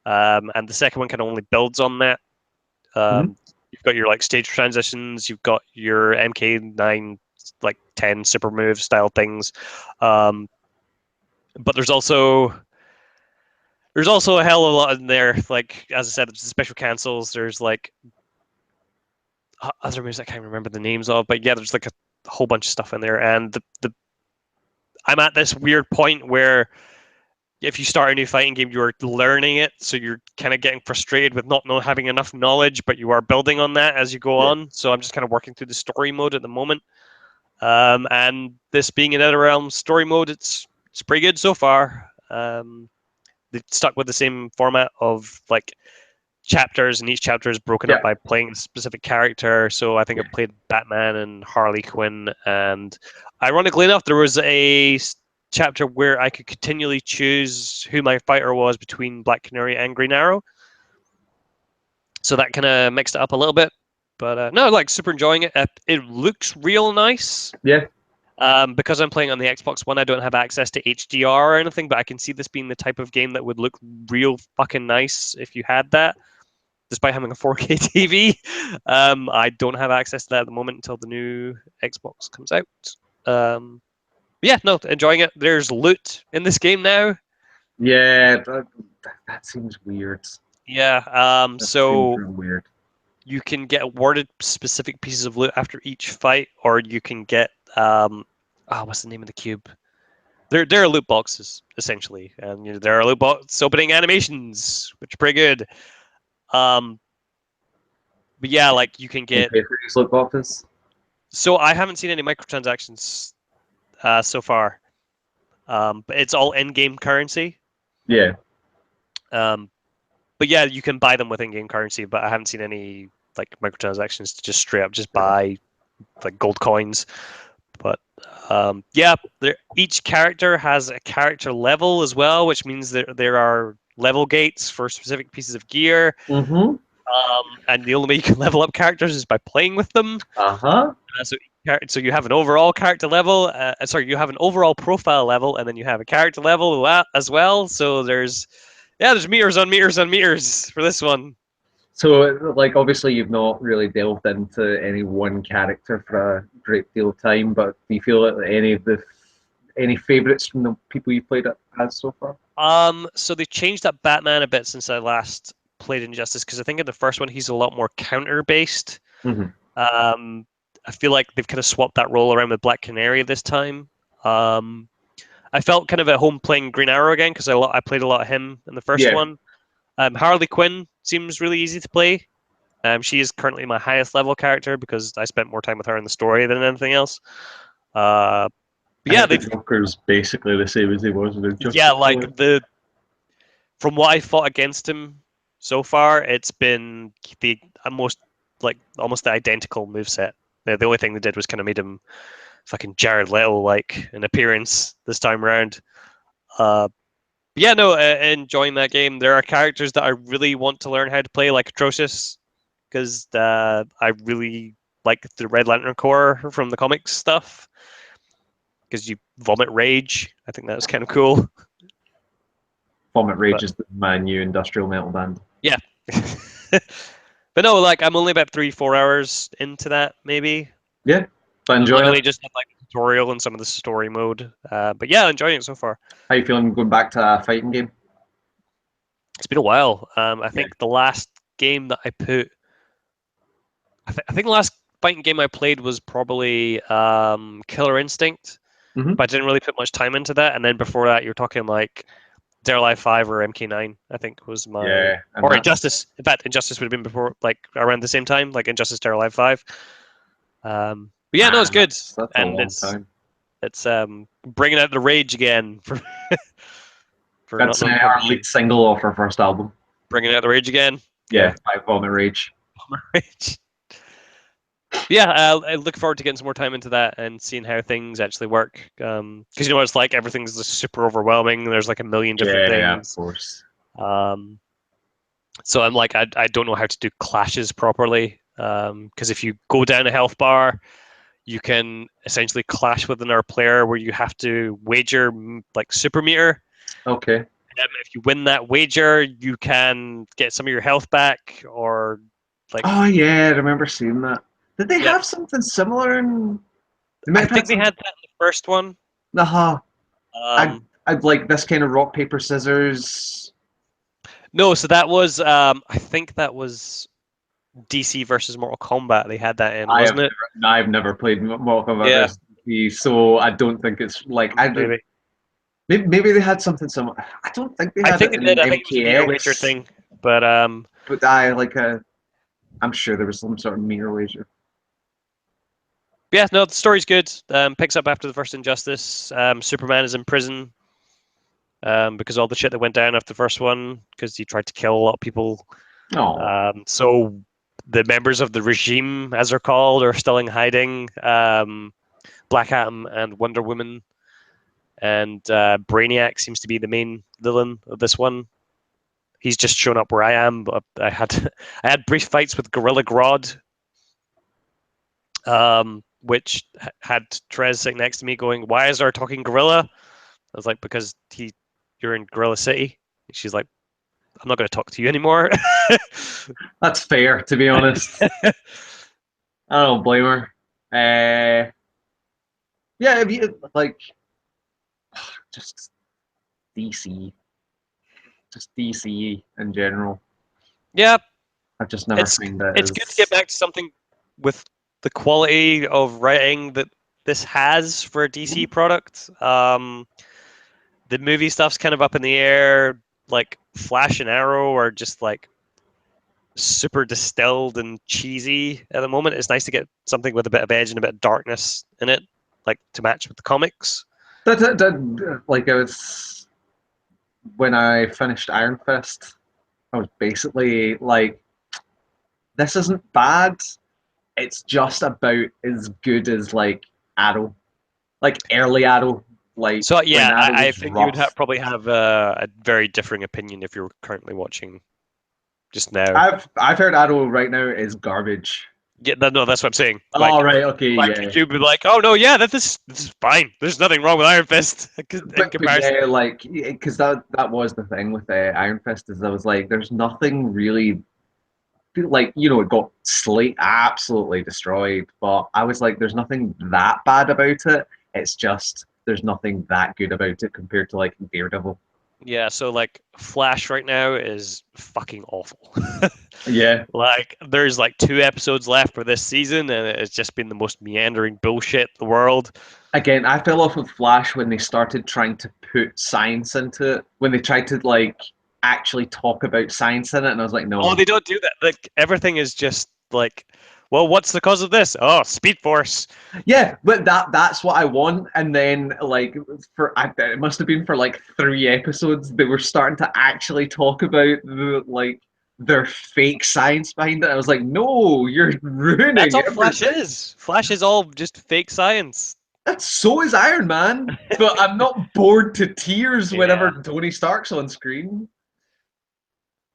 And the second one kind of only builds on that. mhm. You've got your like stage transitions, you've got your MK9 like 10 super move style things. But there's also a hell of a lot in there. Like as I said, there's special cancels. There's like other moves I can't remember the names of, but yeah, there's like a whole bunch of stuff in there. And the I'm at this weird point where if you start a new fighting game, you're learning it, so you're kind of getting frustrated with not having enough knowledge, but you are building on that as you go on. So I'm just kind of working through the story mode at the moment. And this being an NetherRealm story mode, it's pretty good so far. They've stuck with the same format of like chapters, and each chapter is broken up by playing a specific character. So I think I played Batman and Harley Quinn, and ironically enough, there was a chapter where I could continually choose who my fighter was between Black Canary and Green Arrow. So that kind of mixed it up a little bit. But no, like super enjoying it. It looks real nice. Yeah. Because I'm playing on the Xbox One, I don't have access to HDR or anything, but I can see this being the type of game that would look real fucking nice if you had that. Despite having a 4K TV, I don't have access to that at the moment until the new Xbox comes out. Yeah, no, enjoying it. There's loot in this game now. Yeah, that seems weird. Yeah, That so seems real weird. you can get awarded specific pieces of loot after each fight, or you can get what's the name of the cube? There are loot boxes essentially, and there are loot box opening animations, which are pretty good. But yeah, like you can Can you get. pay for these loot boxes? So I haven't seen any microtransactions so far, but it's all in-game currency. Yeah. But yeah, you can buy them with in-game currency, but I haven't seen any like microtransactions to just straight up just buy like gold coins. But yeah, each character has a character level as well, which means there are level gates for specific pieces of gear. Mm-hmm. And the only way you can level up characters is by playing with them. Uh-huh. So you have an overall character level. You have an overall profile level, and then you have a character level as well. So there's meters on meters on meters for this one. So, like, obviously, you've not really delved into any one character for a great deal of time, but do you feel that any favorites from the people you played it as so far? So they changed up Batman a bit since I last played Injustice, because I think in the first one he's a lot more counter based. Mm-hmm. I feel like they've kind of swapped that role around with Black Canary this time. I felt kind of at home playing Green Arrow again because I played a lot of him in the first one. Harley Quinn seems really easy to play. She is currently my highest level character because I spent more time with her in the story than anything else. But yeah, the Joker's basically the same as he was in Injustice. like from what I fought against him so far, it's been the almost the identical moveset. The only thing they did was kind of made him fucking Jared Leto like an appearance this time around. Yeah, no, enjoying that game. There are characters that I really want to learn how to play, like Atrocious, because I really like the Red Lantern Corps from the comics stuff. Because you vomit rage. I think that was kind of cool. Vomit Rage is my new industrial metal band. Yeah. But no, like I'm only about 3-4 hours into that, maybe. Yeah, but enjoying Luckily, it. just had like a tutorial and some of the story mode. But yeah, enjoying it so far. How you feeling going back to a fighting game? It's been a while. I think the last game that I put, I think the last fighting game I played was probably Killer Instinct, Mm-hmm. but I didn't really put much time into that. And then before that, you're talking like Dead or Alive 5 or MK9, I think was my or Injustice. In fact, Injustice would have been before, like around the same time, like Injustice Dead or Alive 5. But yeah, no, it's good, that's and a long time. it's bringing out the rage again for That's not our lead single off our first album. Bringing out the rage again. Yeah, by Vomit Rage. Vomit Rage. Yeah, I look forward to getting some more time into that and seeing how things actually work. Because you know what it's like, everything's just super overwhelming. There's like a million different things. Yeah, of course. So I'm like, I don't know how to do clashes properly. Because if you go down a health bar, you can essentially clash with another player where you have to wager like super meter. Okay. If you win that wager, you can get some of your health back, or like. Oh yeah, I remember seeing that. Did they have something similar in They might I have had think they some. had that in the first one. Nah, Um, I'd like this kind of rock paper scissors. no, so that was I think that was DC versus Mortal Kombat. They had that in, wasn't it? I've never played Mortal Kombat Yeah, versus D, so I don't think it's like I don't. maybe. Maybe they had something similar. I don't think they I had think it they in did. I think it was a mirror wager MKX, thing. But but I like a. I'm sure there was some sort of mirror wager. yeah, no, the story's good. Picks up after the first Injustice. Superman is in prison because all the shit that went down after the first one, because he tried to kill a lot of people. Oh, So the members of the regime, as they're called, are still in hiding. Black Adam and Wonder Woman and Brainiac seems to be the main villain of this one. He's just shown up where I am, but I had I had brief fights with Gorilla Grodd, which had Trez sitting next to me going, "Why is there talking gorilla?" I was like, "Because you're in Gorilla City." She's like, "I'm not going to talk to you anymore." that's fair, to be honest. I don't blame her. Yeah, if you like, just DC, just DC in general. Yeah, I've just never it's found it it's good to get as. back to something with the quality of writing that this has for a DC product. The movie stuff's kind of up in the air. Like Flash and Arrow are just like super distilled and cheesy at the moment. It's nice to get something with a bit of edge and a bit of darkness in it, like to match with the comics. Like I was when I finished Iron Fist, I was basically like, this isn't bad. It's just about as good as like Arrow, like early Arrow, like So when yeah, Arrow I was think you would rough. probably have a very differing opinion if you're currently watching just now. I've heard Arrow right now is garbage. Yeah, no, that's what I'm saying. Oh right, okay, Like yeah. you'd be like, oh no, yeah, this is fine. There's nothing wrong with Iron Fist in But comparison. yeah, like because that was the thing with Iron Fist is I was like, there's nothing really like it got slate absolutely destroyed, but I was like, there's nothing that bad about it. It's just there's nothing that good about it compared to like Daredevil. Yeah, so like Flash right now is fucking awful. Yeah. Like there's like 2 episodes left for this season, and it's just been the most meandering bullshit in the world. Again, I fell off with Flash when they started trying to put science into it. When they tried to like actually talk about science in it, and I was like, Oh, no. they don't do that. Like everything is just like, well, what's the cause of this? Oh, Speed Force. Yeah, but that's what I want. And then like it must have been for like 3 episodes they were starting to actually talk about their fake science behind it. I was like, no, you're That's ruining all Flash everything. is. Flash is all just fake science. That's so is Iron Man, but I'm not bored to tears Yeah, whenever Tony Stark's on screen.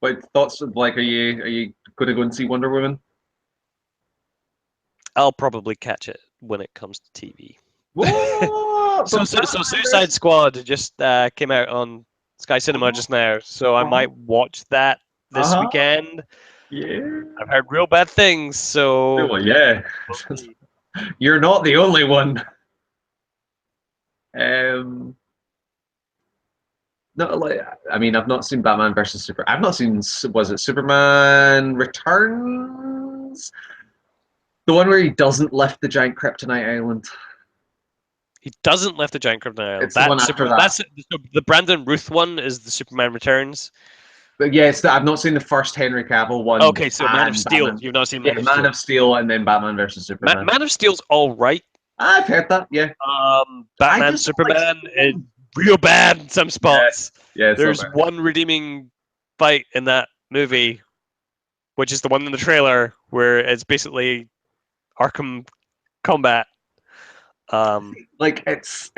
Like thoughts of like, are you going to go and see Wonder Woman? I'll probably catch it when it comes to TV. What? So, But so, so Batman Suicide versus. Squad just came out on Sky Cinema just now, so I might watch that Uh this huh. weekend. Yeah. I've heard real bad things, so Well, yeah. we'll see. You're not the only one. Um, no, like I mean, I've not seen Batman versus Super. I've not seen. Was it Superman Returns? The one where he doesn't lift the giant kryptonite island. He doesn't lift the giant kryptonite island. It's the one after that. That's the Brandon Ruth one is the Superman Returns. But yeah, I've not seen the first Henry Cavill one Okay, so Man of and Steel. Batman. You've not seen Yeah, Man of Man Steel. of Steel and then Batman versus Superman. Man of Steel's all right. I've heard that. Yeah, I Batman just don't like Superman is Superman. real bad in some Yeah, spots. yeah, it's not There's bad. one redeeming fight in that movie, which is the one in the trailer where it's basically Arkham combat. Um, Like it's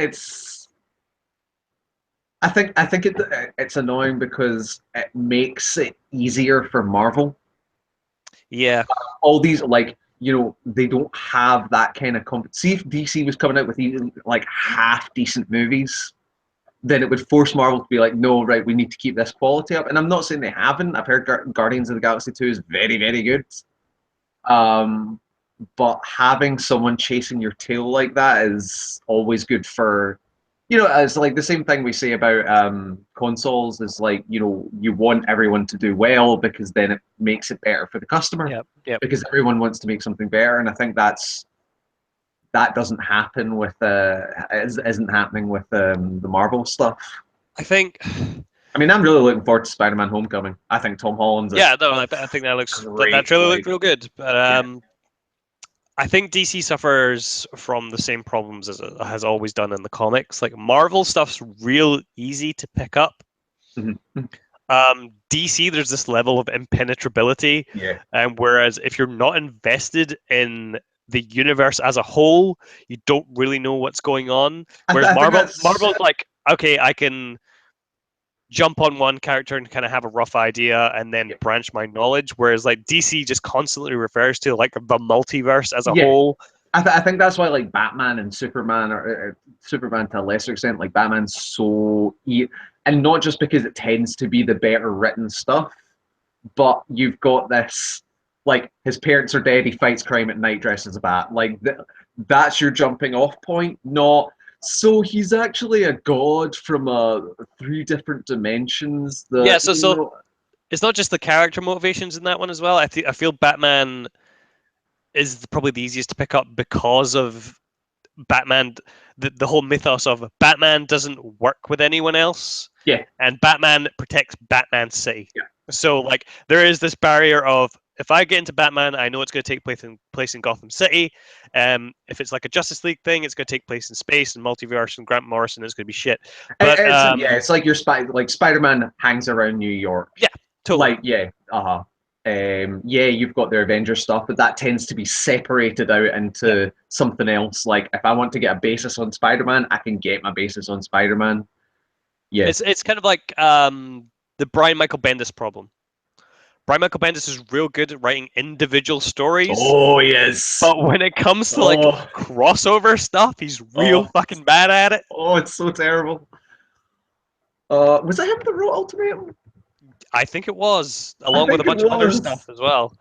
I think it's annoying because it makes it easier for Marvel. yeah, All these like they don't have that kind of see if DC was coming out with even like half decent movies, then it would force Marvel to be like, no, right, we need to keep this quality up. And I'm not saying they haven't. I've heard Guardians of the Galaxy 2 is very, very good. Um, but having someone chasing your tail like that is always good for, you know, it's like the same thing we say about consoles is like, you know, you want everyone to do well because then it makes it better for the customer Yeah, yeah. because everyone wants to make something better. And I think that doesn't happen with isn't happening with the Marvel stuff. I think. I mean, I'm really looking forward to Spider-Man: Homecoming. I think Tom Holland's a Yeah, no, I think that great trailer looked like real good. But yeah. I think DC suffers from the same problems as it has always done in the comics. Like Marvel stuff's real easy to pick up. Mhm. DC, there's this level of impenetrability, Yeah. and whereas if you're not invested in the universe as a whole, you don't really know what's going on. Whereas I think that's Marvel's like, okay, I can jump on one character and kind of have a rough idea and then yeah. branch my knowledge. Whereas like DC just constantly refers to like the multiverse as a Yeah. whole. I think that's why like Batman and Superman or Superman to a lesser extent like Batman's and not just because it tends to be the better written stuff, but you've got this like his parents are dead, he fights crime at night dressed as a bat. Like that's your jumping off point, not so he's actually a god from three different dimensions Yeah, that you so know it's not just the character motivations in that one as well. I feel Batman is probably the easiest to pick up because of Batman, the whole mythos of Batman doesn't work with anyone else, yeah, and Batman protects Batman City. yeah. So like there is this barrier of if I get into Batman, I know it's going to take place in Gotham City. If it's like a Justice League thing, it's going to take place in space and multiverse and Grant Morrison is going to be shit. But It's like your Spider-Man hangs around New York. yeah, totally. Like yeah, yeah, you've got the Avengers stuff, but that tends to be separated out Yeah, into something else. Like if I want to get a basis on Spider-Man, I can get my basis on Spider-Man. Yeah. it's kind of like the Brian Michael Bendis problem. Brian Michael Bendis is real good at writing individual stories, Oh yes. but when it comes to like Oh crossover stuff, he's real oh fucking bad at it. oh, it's so terrible. Was that him that wrote Ultimatum? I think it was, I along with a think it bunch of other stuff was. as well.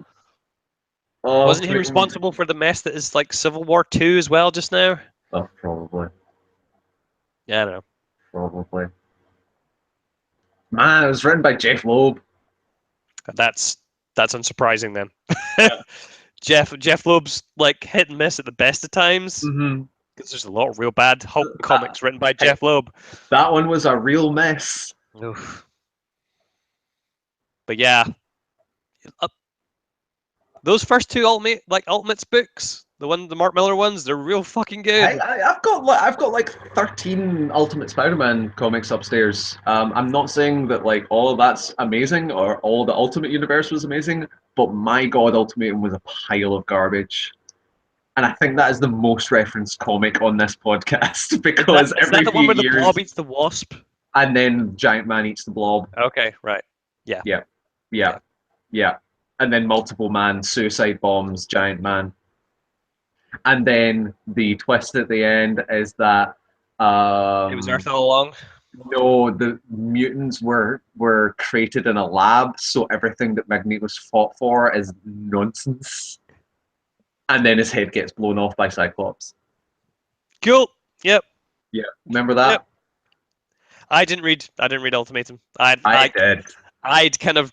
Oh, Wasn't he responsible for the mess that is like Civil War 2 as well just now? oh, probably, Yeah, I don't know. probably. Man, it was written by Jeff Loeb. That's unsurprising then. Yeah. Jeff Loeb's like hit and miss at the best of times Mm-hmm. because there's a lot of real bad Hulk That, comics written by Jeff Loeb. that one was a real mess. Oof. But yeah, uh, those first two Ultimates books, the Mark Miller ones, they're real fucking good. I've got like 13 Ultimate Spider-Man comics upstairs. I'm not saying that like all of that's amazing or all the Ultimate Universe was amazing, but my God, Ultimatum was a pile of garbage. And I think that is the most referenced comic on this podcast because Is that every the few one where the years, Blob eats the Wasp? and then Giant Man eats the Blob. Okay, right. Yeah, Yeah, yeah, yeah. yeah. And then Multiple Man suicide bombs Giant Man. And then the twist at the end is that It was Earth um, all along. no, the mutants were created in a lab, so everything that Magneto's fought for is nonsense. And then his head gets blown off by Cyclops. Cool. Yep. Yeah, remember Yep. that? I didn't read Ultimatum. I did. I'd kind of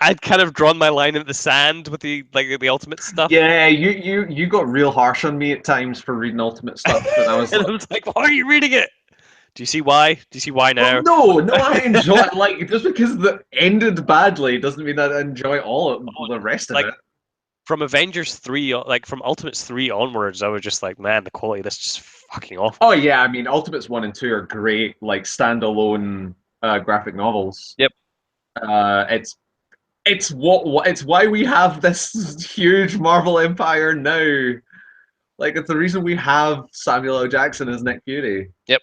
I'd kind of drawn my line in the sand with the Ultimate stuff. Yeah, you got real harsh on me at times for reading Ultimate stuff, and I was And I like, was like, why are you reading it? Do you see why? Do you see why well, now? no, I enjoy it. Like just because it ended badly doesn't mean that I enjoy all of Oh, the rest of like it. from Avengers 3, like from Ultimates 3 onwards, I was just like, man, the quality of this is just fucking awful. Oh yeah, I mean, Ultimates 1 and 2 are great, like standalone graphic novels. Yep. It's why we have this huge Marvel empire now. Like it's the reason we have Samuel L. Jackson as Nick Fury, Yep.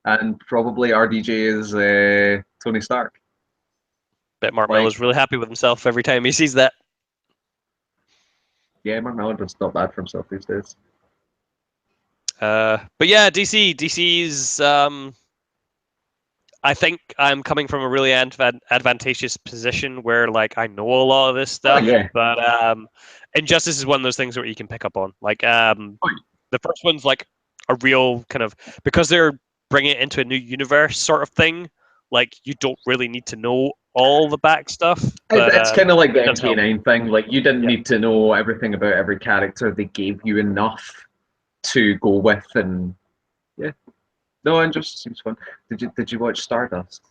and probably RDJ as Tony Stark. Bet Mark Like, Miller's really happy with himself every time he sees that. yeah, Mark Millar does not bad for himself these days. But yeah, DC's I think I'm coming from a really advantageous position where like I know a lot of this Oh stuff, yeah. but Injustice is one of those things where you can pick up on. Like Oh, the first one's like a real kind of, because they're bringing it into a new universe sort of thing. Like you don't really need to know all the back stuff, but it's kind of like the it does help. MK9 thing. Like you didn't Yeah. need to know everything about every character. They gave you enough to go with, and yeah. No, and just seems fun. Did you watch Stardust?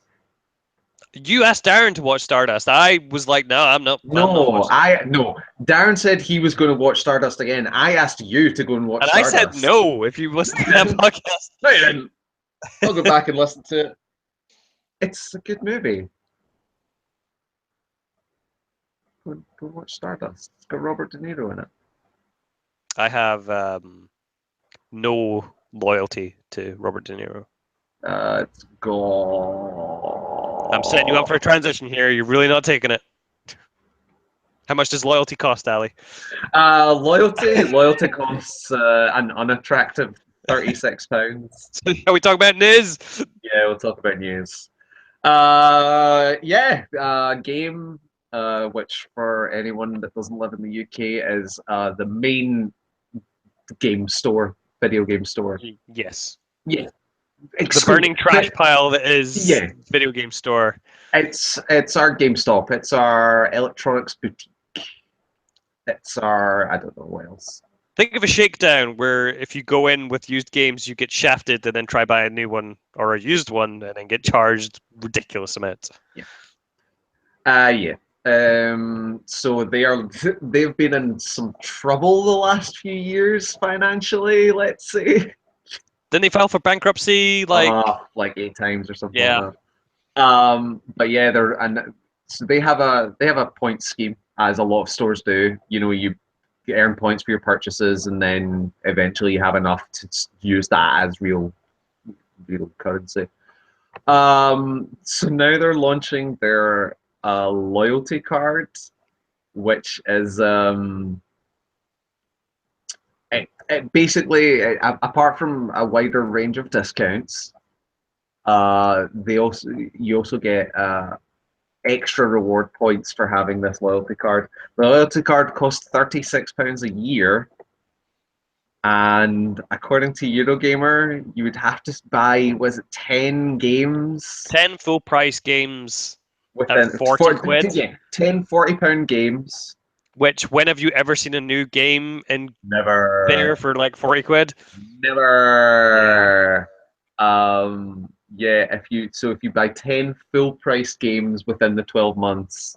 You asked Darren to watch Stardust. I was like, no, I'm not. I'm not No, watching. no. Darren said he was going to watch Stardust again. I asked you to go and watch And I said Stardust. no. If you No, listen you to that didn't. podcast, No, you didn't. I'll go back and listen to it. It's a good movie. Go watch Stardust. It's got Robert De Niro in it. I have no loyalty to Robert De Niro. It's I'm setting you up for a gone. transition here. You're really not taking it. How much does loyalty cost, Ali? Loyalty costs an unattractive £36. So, shall we talk about Niz? Yeah, we'll talk about news. Game, which for anyone that doesn't live in the UK is the main game store, video game store. Yes. Yeah, The burning trash but pile that is yeah, video game store. it's our GameStop. It's our electronics boutique. It's our I don't know what else. Think of a shakedown where if you go in with used games, you get shafted and then try buy a new one or a used one and then get charged ridiculous amounts. Yeah. Yeah. So they've been in some trouble the last few years financially, let's say. Then they file for bankruptcy, Like 8 times or something yeah. like that. But yeah, so they have a point scheme, as a lot of stores do. You know, you earn points for your purchases, and then eventually you have enough to use that as real currency. So now they're launching their loyalty card, which is it basically, apart from a wider range of discounts, you also get extra reward points for having this loyalty card. The loyalty card costs £36 a year, and according to Eurogamer, you would have to buy, was it 10 games 10 full price games at within 40 quid. yeah, 10 £40 games. Which, when have you ever seen a new game in there Never, for like 40 quid? Yeah. never. Yeah, if you buy 10 full price games within the 12 months,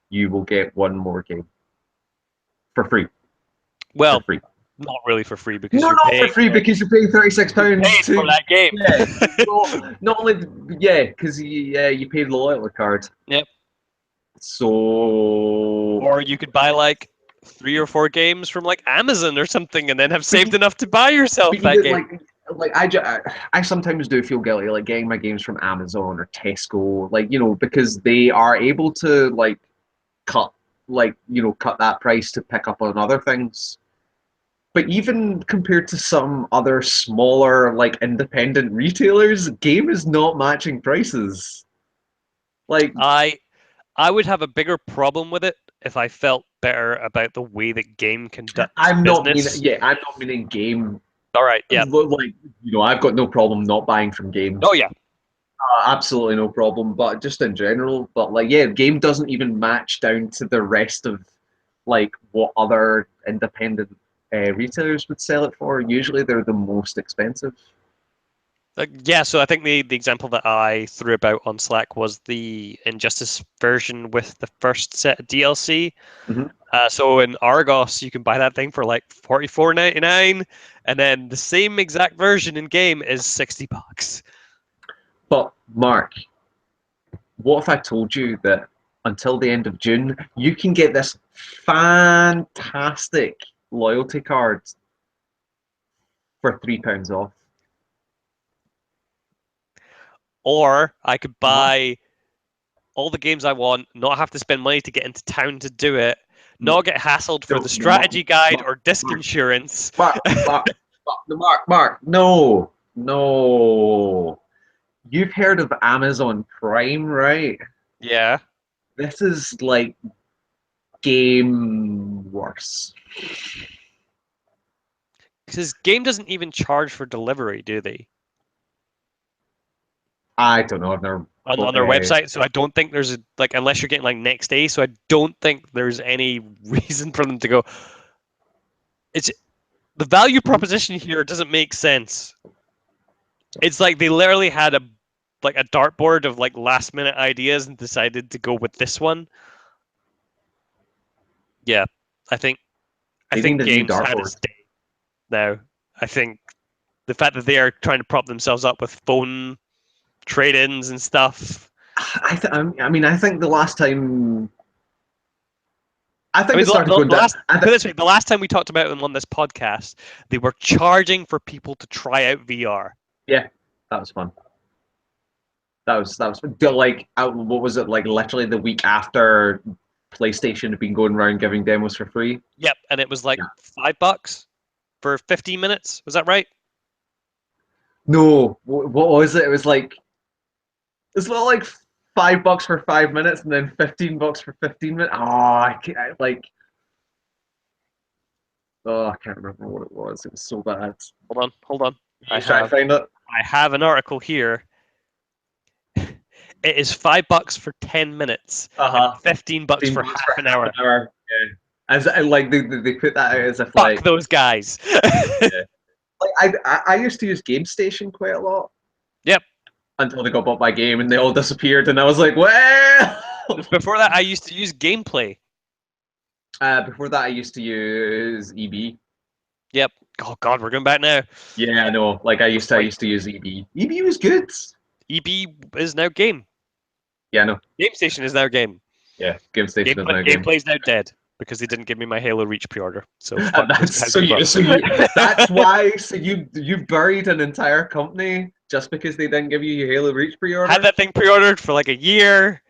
you will get one more game for free. For Well, free. not really for free because No, you're not for paying free because you're paying £36 paid for to. that game. Yeah, not only yeah, because you paid the loyalty card. Yep. So Or you could buy like 3 or 4 games from like Amazon or something and then have saved enough to buy yourself but you that did game. I sometimes do feel guilty like getting my games from Amazon or Tesco, like because they are able to cut cut that price to pick up on other things. But even compared to some other smaller independent retailers, game is not matching prices. Like I would have a bigger problem with it if I felt better about the way that game conducts I'm not mean business. yeah, I'm not meaning game. All right, yeah. I've got no problem not buying from game. Oh yeah. Absolutely no problem. But just in general, game doesn't even match down to the rest of what other independent retailers would sell it for. Usually, they're the most expensive. Yeah, so I think the example that I threw about on Slack was the Injustice version with the first set of DLC. Mm-hmm. So in Argos, you can buy that thing for like $44.99, and then the same exact version in game is $60. But Mark, what if I told you that until the end of June, you can get this fantastic loyalty card for £3 off? Or I could Uh-huh. buy all the games I want, not have to spend money to get into town to do it, No, not get hassled for no, the no, Mark, strategy guide Mark, or disc Mark, insurance. Mark, Mark, Mark, no, Mark, no. you've heard of Amazon Prime, right? Yeah, This is like game worse. because game doesn't even charge for delivery, do they? I don't know. I've never. On their website, so I don't think there's like unless you're getting like next day, so I don't think there's any reason for them to go. It's the value proposition here doesn't make sense. It's like they literally had a dartboard of like last minute ideas and decided to go with this one. Yeah, I think I They think need a new games had dartboard. its day now. I think the fact that they are trying to prop themselves up with phone trade-ins and stuff. I mean, I think the last time. I I think mean, it started going the down. last put it this way, the last time we talked about them on this podcast, they were charging for people to try out VR. Yeah, that was fun. That was like what was it like? Literally the week after PlayStation had been going around giving demos for free. Yep, and it was like Yeah. $5 for 15 minutes. Was that right? No, what was it? It was like it's not like $5 for 5 minutes and then $15 for 15 minutes. I can't remember what it was. It was so bad. Hold on. You just try to find it. I have an article here. It is $5 for 10 minutes and Uh-huh. $15 for $15 for half an half hour. an hour. Yeah. As like they put that out as if Fuck like those guys. yeah. Like I used to use Game Station quite a lot Yep. until they got bought by Game and they all disappeared and I was like, well. Before that, I used to use Gameplay. Before that, I used to use EB. Yep. Oh God, we're going back now. Yeah, I know. Like I used to use EB. EB was good. EB is now Game. Yeah, no. Game Station is now Game. Yeah, Game Station is now Game. Gameplay's now dead because they didn't give me my Halo Reach pre-order. So And fuck those that's guys as well. that's why. So you buried an entire company just because they didn't give you your Halo Reach pre-order. Had that thing pre-ordered for like a year.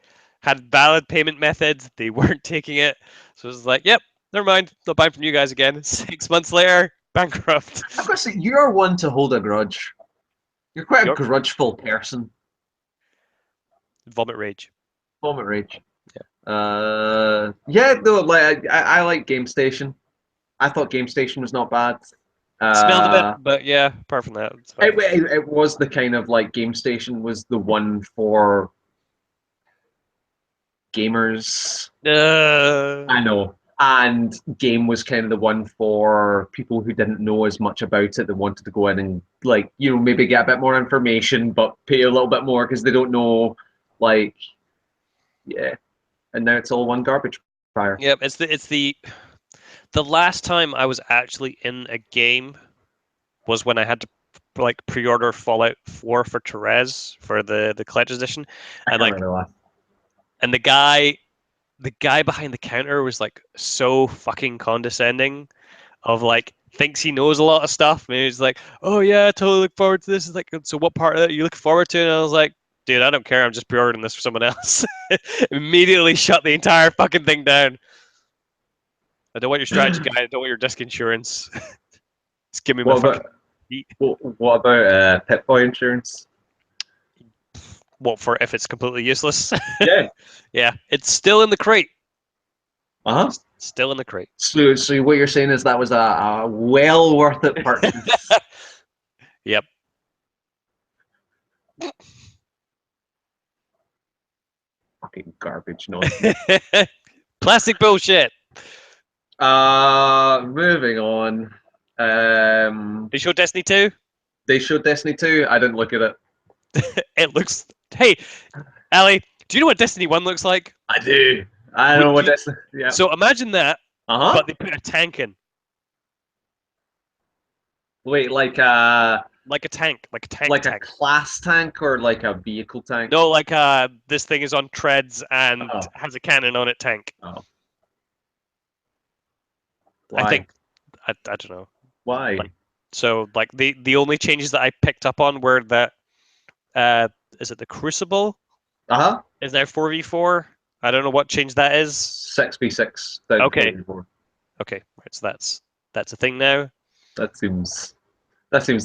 Had valid payment methods. They weren't taking it. So it was like, yep, never mind. Not buying from you guys again. 6 months later, bankrupt. I've got to say, you're one to hold a grudge. You're quite a Yep. grudgeful person. Vomit rage. Vomit Rage. Yeah. Yeah, no, like I like Game Station. I thought Game Station was not bad. Smelled a bit, but yeah, apart from that, it's fine. It was the kind of like Game Station was the one for gamers. I know. And Game was kind of the one for people who didn't know as much about it that wanted to go in and like, maybe get a bit more information, but pay a little bit more because they don't know, like, yeah. And now it's all one garbage fire. Yep, it's the last time I was actually in a game was when I had to like pre-order Fallout 4 for Therese for the collector's edition, I and can't like, remember that. and the guy behind the counter was like so fucking condescending, of like thinks he knows a lot of stuff, and he's like, "Oh yeah, I totally look forward to this." It's like, so what part of it you look forward to? And I was like, dude, I don't care. I'm just pre-ordering this for someone else. Immediately shut the entire fucking thing down. I don't want your strategy guide. I don't want your disc insurance. Just give me my What fucking about heat. what about Pit Boy insurance? What for if it's completely useless? Yeah. Yeah, it's still in the crate. Uh-huh. Still in the crate. So what you're saying is that was a well worth it purchase. Yep. Fucking garbage nonsense. Plastic bullshit. Moving on. They showed Destiny 2. They showed Destiny 2. I didn't look at it. It looks. Hey, Ali, do you know what Destiny 1 looks like? I do. I don't know what Destiny. Yeah. So imagine that, Uh-huh. but they put a tank in. Wait, like Like a tank. Like a tank like tank. a class tank or like a vehicle tank? No, like this thing is on treads and Oh. has a cannon on it tank. Oh. I Why? think I don't know. Why? Like, so like the only changes that I picked up on were that is it the Crucible Uh-huh. is now 4v4. I don't know what change that is. 6v6. Okay. Okay, right, so that's a thing now. That seems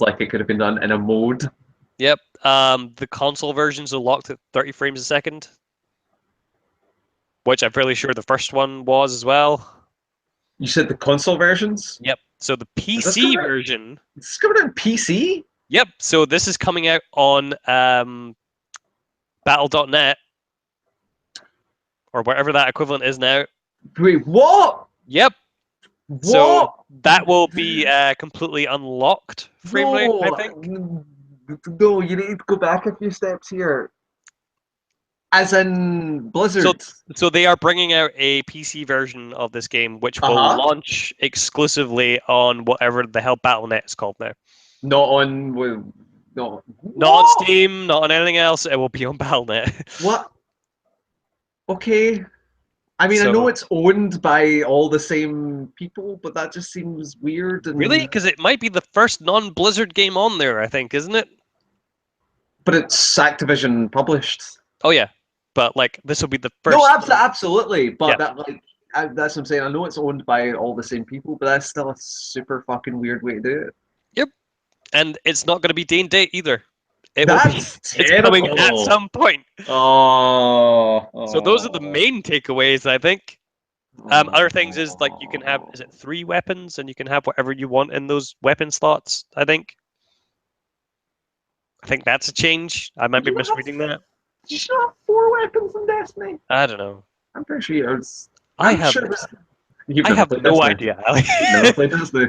like it could have been done in a mode. Yep. the console versions are locked at 30 frames a second, which I'm fairly sure the first one was as well. You said the console versions? Yep. So the Is this PC coming out? version. Is this coming out on PC? Yep. So this is coming out on Battle.net or whatever that equivalent is now. Wait, what? Yep. So What? that will be completely unlocked frame rate, I think. No, you need to go back a few steps here. As in So, Blizzard. so they are bringing out a PC version of this game, which will Uh-huh. launch exclusively on whatever the hell Battle.net is called now. Not on with no. Not on What? Steam, not on anything else. It will be on Battle.net. What? Okay. I mean, I know So it's owned by all the same people, but that just seems weird really, and because it might be the first non-Blizzard game on there, I think, isn't it? but it's Activision published. Oh yeah, but like this will be the No, first. absolutely. Yeah. But that that's what I'm saying. I know it's owned by all the same people, but that's still a super fucking weird way to do it. Yep. And it's not going to be day and date either. It will be. That's It's coming at terrible. some point. Oh, So those are the oh, main takeaways, I think. Other things is like you can have, is it oh. 3 weapons, and you can have whatever you want in those weapon slots. I think. I think that's a change. I might be You have, misreading that. you should have 4 weapons in Destiny. I don't know. I'm pretty sure it was. I I'm have. sure it was. You've I never have played no Destiny. idea, Ali. You've never played Destiny.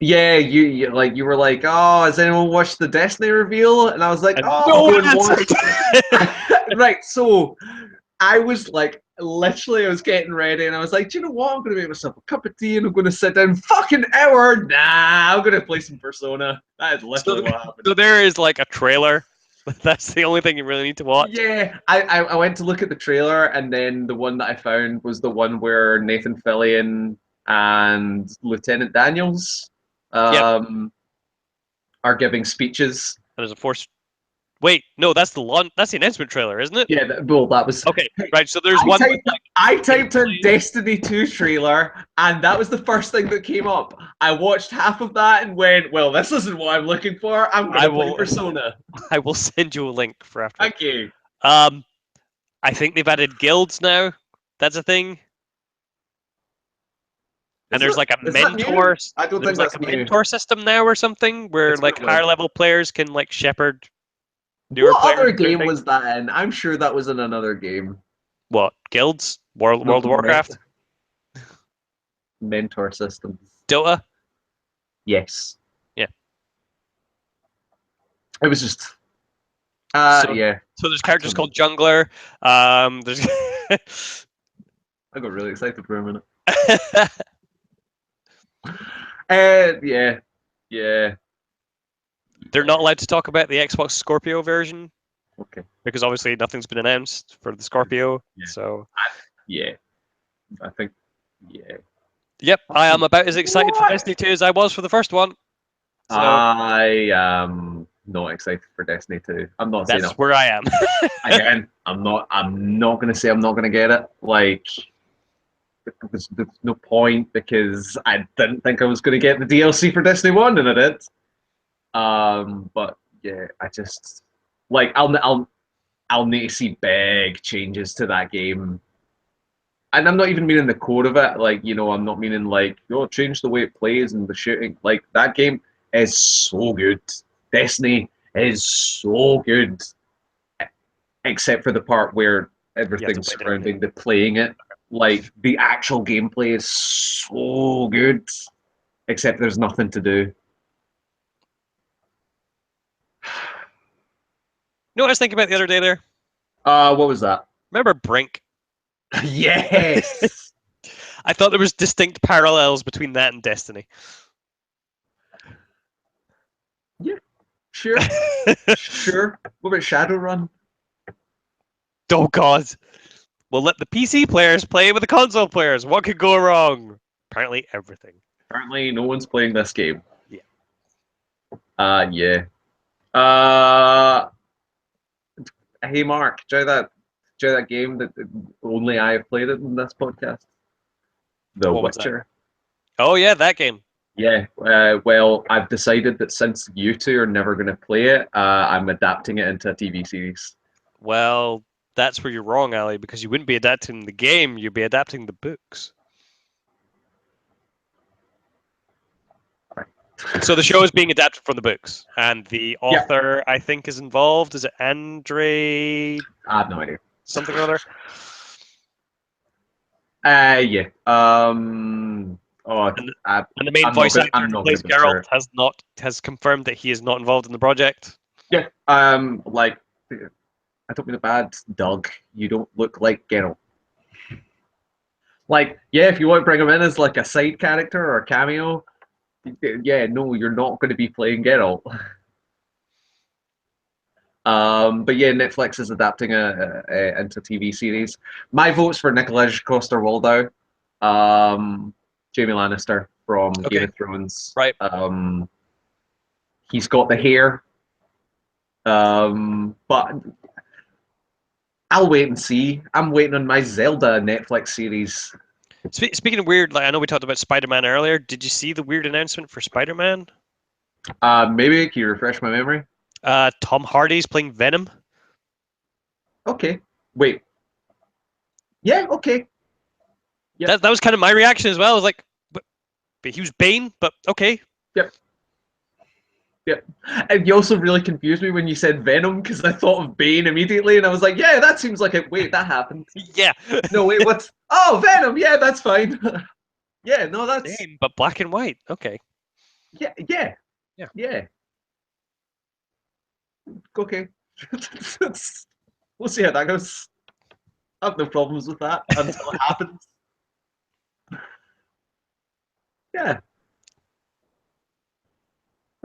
Yeah, you like you were like, oh, has anyone watched the Destiny reveal? And I was like, And oh, I'll no go one and watch. answered. Right, so I was like, literally, I was getting ready, and I was like, do you know what? I'm gonna make myself a cup of tea, and I'm gonna sit down. Fucking hour, nah, I'm gonna play some Persona. That is so, literally what happened. so there is like a trailer. That's the only thing you really need to watch. Yeah, I went to look at the trailer, and then the one that I found was the one where Nathan Fillion and Lieutenant Daniels Yep. um, are giving speeches. There's a force. Wait, no, that's the launch. That's the announcement trailer, isn't it? Yeah, well, that was. Okay, right. So there's one with like I typed in gameplay. Destiny 2 trailer, and that was the first thing that came up. I watched half of that and went, well, this isn't what I'm looking for. I'm going I to play will. Persona. I will send you a link for after. Thank you. Um, I think they've added guilds now. That's a thing. And there's like a Is that new? mentor. I don't think There's like that's a new. mentor system now or something where It's like been a while. higher level players can like shepherd newer What players other through game things. was that in? I'm sure that was in another game. What guilds? No, World of Warcraft, mentor systems. Dota. Yes. Yeah. It was just. So Yeah. so there's I characters don't know. called jungler. There's I got really excited for a minute. they're Yeah. Yeah. not allowed to talk about the Xbox Scorpio version Okay. because obviously nothing's been announced for the Scorpio. Yeah. So Yeah. I think. Yeah. yep, I am about as excited for What? Destiny 2 as I was for the first one. So I am not excited for Destiny 2. I'm not saying that's it. where I am. Again, I'm not gonna say I'm not gonna get it. Like there's no point because I didn't think I was gonna get the DLC for Destiny 1 and I did. But yeah, I just like I'll need to see big changes to that game. And I'm not even meaning the core of it. Like, you know, I'm not meaning like, oh, change the way it plays and the shooting. Like, that game is so good. Destiny is so good. Except for the part where You have to everything's play differently. surrounding the playing it. Like, the actual gameplay is so good. Except there's nothing to do. You know what I was thinking about the other day there? What was that? Remember Brink? Yes! I thought there was distinct parallels between that and Destiny. Yeah, sure. Sure. What about Shadowrun? Oh god. We'll let the PC players play with the console players. What could go wrong? Apparently everything. Apparently, no one's playing this game. Yeah. Yeah. Uh, hey, Mark, try that game that only I have played it in this podcast? The What was that? Witcher. Oh yeah, that game. Yeah, well, I've decided that since you two are never going to play it, I'm adapting it into a TV series. Well, that's where you're wrong, Ali, because you wouldn't be adapting the game, you'd be adapting the books. Right. So the show is being adapted from the books, and the Yeah, author, I think, is involved. Is it Andre I have no idea. something or other? Yeah. Oh, And, I, and the main I'm not voice gonna. actor I'm who not gonna plays Geralt butcher it. has confirmed that he is not involved in the project. Yeah. Like, I don't mean a bad, Doug. You don't look like Geralt. Like, yeah, if you want to bring him in as like a side character or a cameo, yeah, no, you're not going to be playing Geralt. But yeah, Netflix is adapting a into TV series. My vote's for Nicholas Coster-Waldau, Jamie Lannister from Game Okay, of Thrones. right. He's got the hair, but I'll wait and see. I'm waiting on my Zelda Netflix series. Speaking of weird, like I know we talked about Spider-Man earlier. Did you see the weird announcement for Spider-Man? Maybe can you refresh my memory? Tom Hardy's playing Venom. Okay, wait. Yeah, okay. Yep, That was kind of my reaction as well. I was like, but he was Bane, but okay. yep. Yeah, and you also really confused me when you said Venom because I thought of Bane immediately, and I was like, "Yeah, that seems like it." Wait, that happened. Yeah. No, wait, what's? Oh, Venom. Yeah, that's fine. Yeah, no, that's Same, but black and white. Okay. yeah, yeah, Yeah. yeah. Okay, we'll see how that goes. I have no problems with that until it happens. Yeah.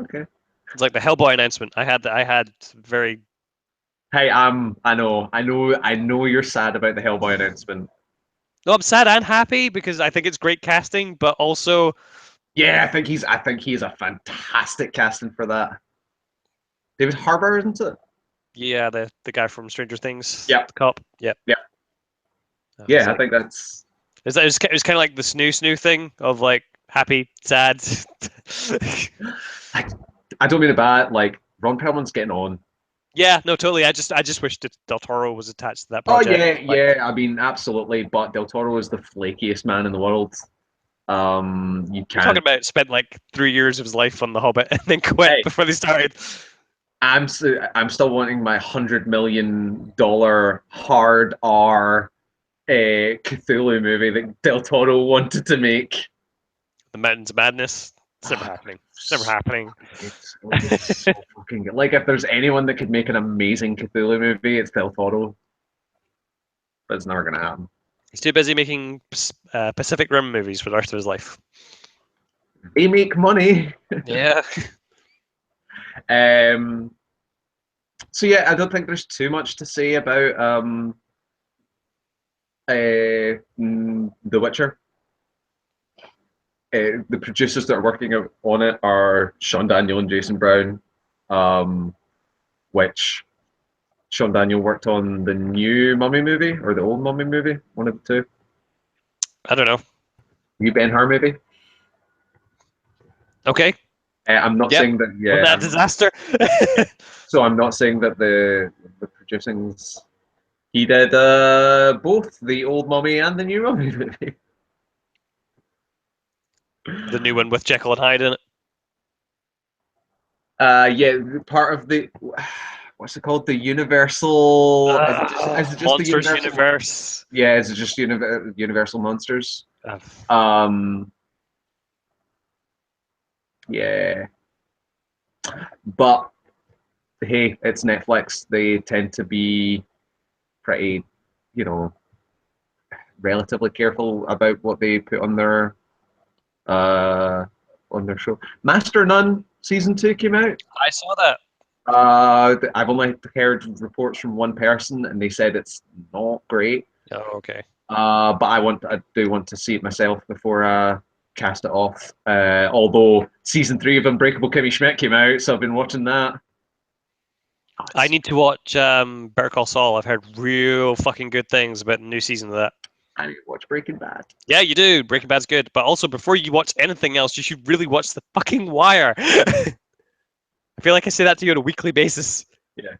Okay. It's like the Hellboy announcement. I had very. Hey, I know you're sad about the Hellboy announcement. No, I'm sad and happy because I think it's great casting, but also, Yeah, I think he's a fantastic casting for that. David Harbour, isn't it? yeah, the guy from Stranger Things, Yeah, the cop. Yeah. yeah, It's yeah. I like think that's it was kind of like the snoo thing of like happy, sad. I, I don't mean it bad. Like Ron Perlman's getting on. Yeah, no, totally. I just wish that Del Toro was attached to that Oh project. yeah, Like, yeah. I mean, absolutely. But Del Toro is the flakiest man in the world. You we're talking can't. about spent like 3 years of his life on The Hobbit and then quit Hey, before they started. I'm still wanting my $100 million hard R Cthulhu movie that Del Toro wanted to make. The Mountains of Madness. It's never Oh, happening. It's never happening. it would be so fucking good. Like if there's anyone that could make an amazing Cthulhu movie, it's Del Toro. But it's never gonna happen. He's too busy making Pacific Rim movies for the rest of his life. They make money. Yeah. Um, so yeah, I don't think there's too much to say about The Witcher. The producers that are working on it are Sean Daniel and Jason Brown, which Sean Daniel worked on the new Mummy movie or the old Mummy movie, one of the two. I don't know. New Ben Hur movie. Okay. I'm not Yep. saying that. Was Yeah, that a disaster? so I'm not saying that the producing's. He did both the old Mummy and the new Mummy movie. The new one with Jekyll and Hyde in it. Yeah, part of the what's it called? The Universal. Is it just the Monsters Universal? Universe. Yeah, is it just Universal Monsters? Uh, Um, yeah, but hey, it's Netflix. They tend to be pretty, you know, relatively careful about what they put uh on their show. Master Nun season 2 came out. I saw that. I've only heard reports from one person, and they said it's not great. Oh, okay. But I do want to see it myself before I cast it off. Although season 3 of Unbreakable Kimmy Schmidt came out, so I've been watching that. I need to watch Better Call Saul. I've heard real fucking good things about the new season of that. I need to watch Breaking Bad. Yeah, you do. Breaking Bad's good, but also before you watch anything else, you should really watch The fucking Wire. I feel like I say that to you on a weekly basis. Yeah. It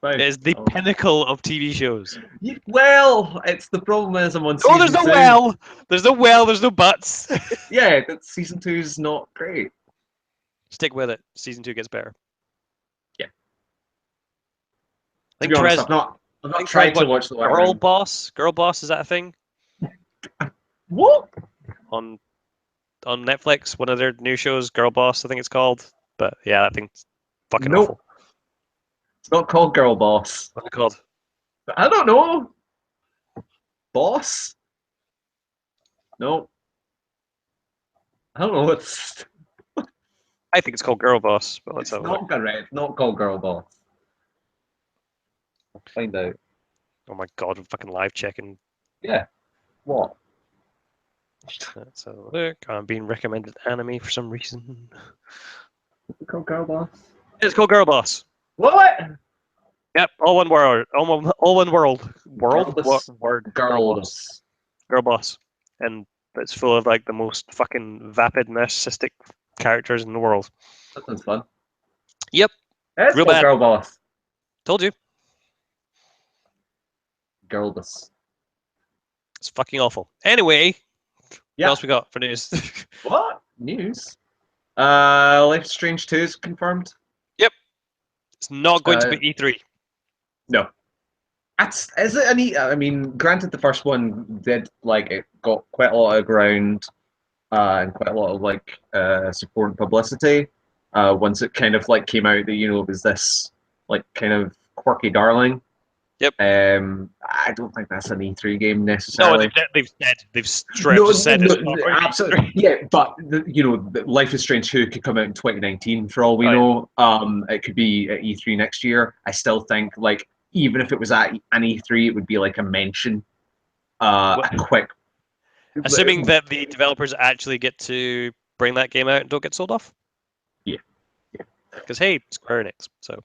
Fine. is the pinnacle of TV shows. Well, it's the problem is I'm on Oh, there's season no 2. well. There's no well. There's no buts. Yeah, that season 2 is not great. Stick with it. Season 2 gets better. Yeah. I To think be honest, Therese. I've not I think Therese tried to watched watch The Wire. Girl Boss. Girl Boss, is that a thing What? on Netflix? One of their new shows, Girl Boss, I think it's called. But yeah, I think it's fucking Nope. awful. It's not called Girl Boss. What's it called? I don't know. Boss? No. I don't know. I think it's called Girl Boss. But let's It's have a look. not correct. It's not called Girl Boss. I'll find out. Oh my god, I'm fucking live checking. Yeah. What? Let's have a look. I'm being recommended anime for some reason. Is it called Girl Boss? It's called Girl Boss. What? Yep, all one word. All one world. World? Girl What Boss. word? Girl Girl Boss. Boss. Girl Boss. And it's full of like the most fucking vapid, narcissistic characters in the world. That sounds fun. Yep, It's real called bad. Girl Boss. Told you. Girl Boss. It's fucking awful. Anyway, Yeah. what else we got for news? What? News? Life is Strange 2 is confirmed. Yep. It's not going to be E3. No. Is it any? I mean, granted, the first one did like it got quite a lot of ground and quite a lot of like support and publicity. Once it kind of like came out that it was this like kind of quirky darling. Yep. I don't think that's an E3 game No, necessarily. they've straight up just said it's not going to be absolutely. E3. Yeah, but Life is Strange 2 could come out in 2019 for all we know. It could be at E3 next year. I still think like even if it was at an E3, it would be like a mention, a quick. Assuming that the developers actually get to bring that game out and don't get sold off. Yeah. Because hey, Square Enix. So.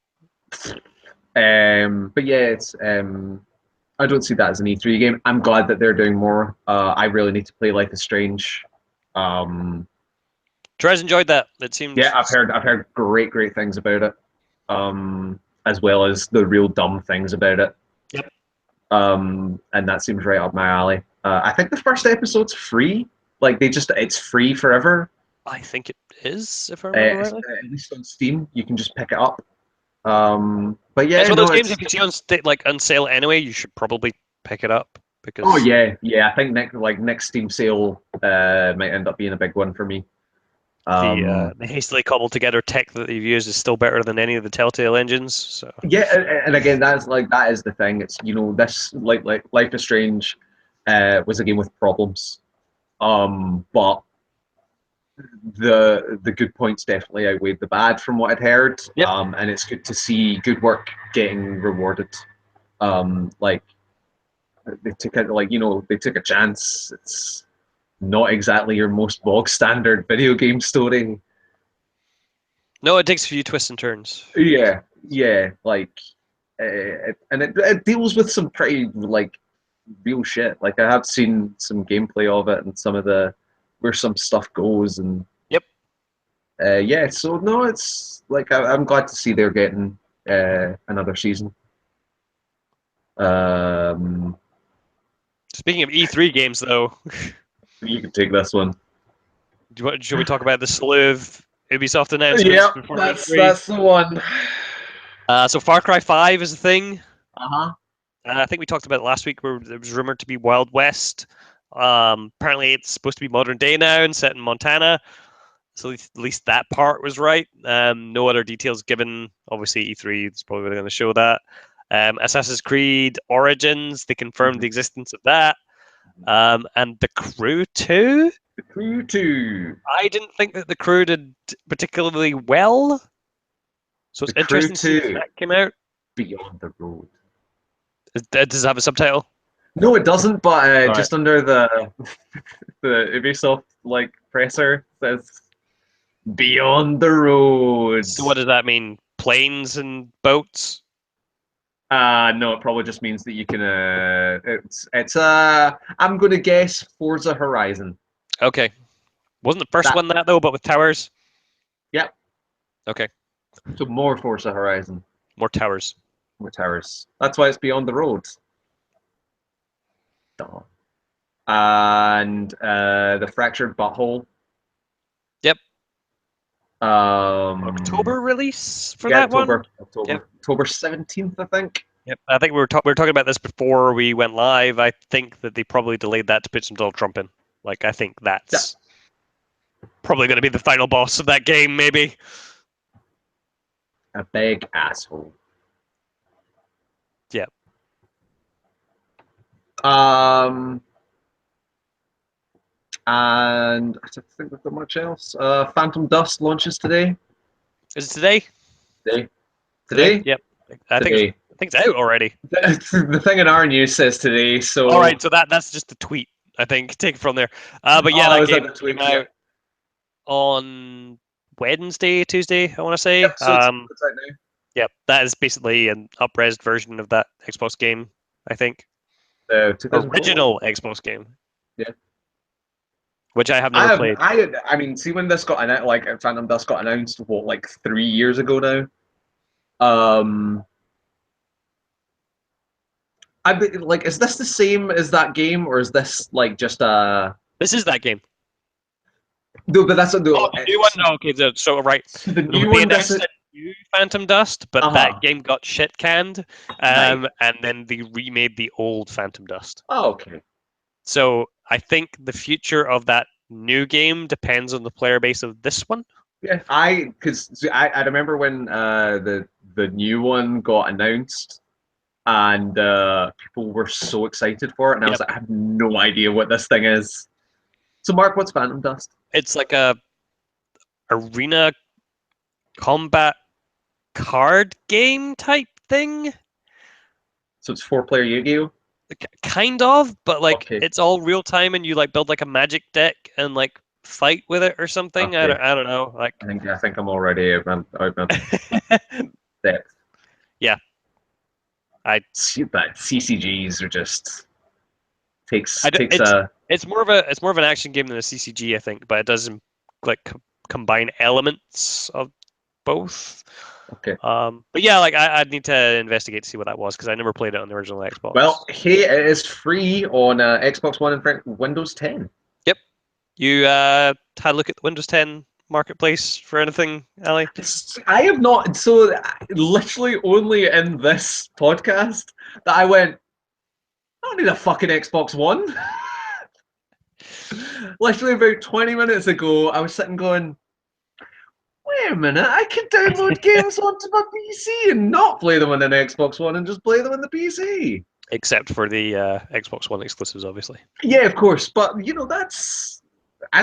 But yeah, it's I don't see that as an E3 game. I'm glad that they're doing more. I really need to play Life is Strange. Therese enjoyed that. It seems. Yeah, I've heard great things about it. As well as the real dumb things about it. Yep. And that seems right up my alley. I think the first episode's free. Like it's free forever. I think it is, if I remember rightly. At least on Steam, you can just pick it up. But yeah, it's one of those games. If you see on sale anyway, you should probably pick it up because. Oh yeah. I think next Steam sale might end up being a big one for me. The hastily cobbled together tech that they've used is still better than any of the Telltale engines. So yeah, and again, that is the thing. It's this like Life is Strange was a game with problems, but the good points definitely outweighed the bad from what I'd heard. Yep. And it's good to see good work getting rewarded. Like they took a chance. It's not exactly your most bog standard video game story. No, it takes a few twists and turns. Yeah, like, it deals with some pretty like real shit. Like I have seen some gameplay of it and some of where some stuff goes and. Yep. Yeah, so no, it's like I'm glad to see they're getting another season. Speaking of E3 games, though, You can take this one. should we talk about the slew of Ubisoft announcements? Yeah, Before that's the one. So Far Cry 5 is a thing. Uh-huh. I think we talked about it last week, where it was rumored to be Wild West. Apparently, it's supposed to be modern day now and set in Montana. So at least that part was right. No other details given. Obviously, E3 is probably going to show that. Assassin's Creed Origins, they confirmed the existence of that. And The Crew 2? The Crew 2. I didn't think that The Crew did particularly well. So it's interesting to see if that came out. Beyond the Road. Does it have a subtitle? No, it doesn't, but just right. under the Ubisoft presser says Beyond the Road. So what does that mean? Planes and boats? No, it probably just means that you can. It's. I'm gonna guess Forza Horizon. Okay. Wasn't the first That. one that though, but with towers? Yep. Okay. So more Forza Horizon. More towers. More towers. That's why it's Beyond the Road. Duh. And the Fractured Butthole. Yep. Um. October release for Yeah, that one? Yep. October 17th, I think. Yep. I think we were talking about this before we went live. I think that they probably delayed that to put some Donald Trump in. Like, I think that's probably going to be the final boss of that game, maybe. A big asshole. Yeah. And I don't think we've got much else. Phantom Dust launches today. Is it today? Today. Today? Today? Yep. I Today. think it's out already. The thing in our news says today, so. All right, so that's just the tweet, I think. Take it from there. But yeah, that Is that game the tweet? came out on Wednesday, Tuesday, I want to say. Yep, so it's out now. Yep, that is basically an up-res version of that Xbox game, I think. The 2004 Original Xbox game. Yeah. Which I have never played. I mean, see when this got announced, like Phantom Dust got announced, what, like 3 years ago now. I like, is this the same as that game, or is this like just a? This is that game. No, but that's a no. Oh, the new one? No, okay, so right. So the They new one, this announced is a new Phantom Dust, but that game got shit canned, Right. and then they remade the old Phantom Dust. Oh, okay. So I think the future of that new game depends on the player base of this one. Yeah, because I remember when the new one got announced, and people were so excited for it, and I was like, I have no idea what this thing is. So, Mark, what's Phantom Dust? It's like a arena combat card game type thing. So it's 4-player Yu-Gi-Oh. Kind of, but like Okay. it's all real time, and you like build like a magic deck and like fight with it or something. Okay. I don't know. Like I think I'm already out my depth. Yeah. But CCGs are just takes it's more of an action game than a CCG, I think, but it does like combine elements of both. Okay. But yeah, like I'd need to investigate to see what that was because I never played it on the original Xbox. Well, hey, it is free on Xbox One and Windows 10. Yep. You had a look at the Windows 10 marketplace for anything, Ali? I have not. So literally only in this podcast that I went, I don't need a fucking Xbox One. Literally about 20 minutes ago, I was sitting going, wait a minute, I can download games onto my PC and not play them on an Xbox One and just play them on the PC. Except for the Xbox One exclusives, obviously. Yeah, of course, but you know that's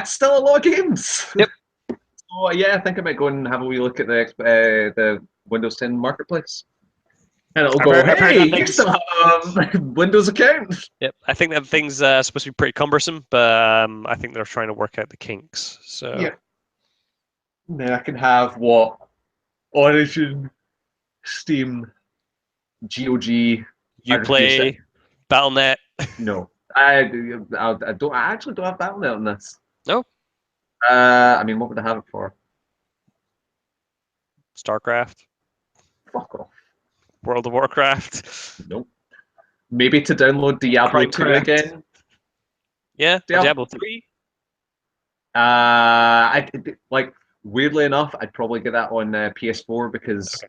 still a lot of games. Yep. So yeah, I think I might go and have a wee look at the Windows 10 marketplace, and it'll go, hey, you still have a Windows account. Yep, I think that thing's supposed to be pretty cumbersome, but I think they're trying to work out the kinks. So yeah, then I can have what Origin, Steam, GOG. You play Battle.net? No, I don't. I actually don't have Battle.net on this. No. I mean, what would I have it for? StarCraft. Fuck off. World of Warcraft. Nope. Maybe to download Diablo 2 again. Yeah, Diablo 3. Like, weirdly enough, I'd probably get that on PS4 because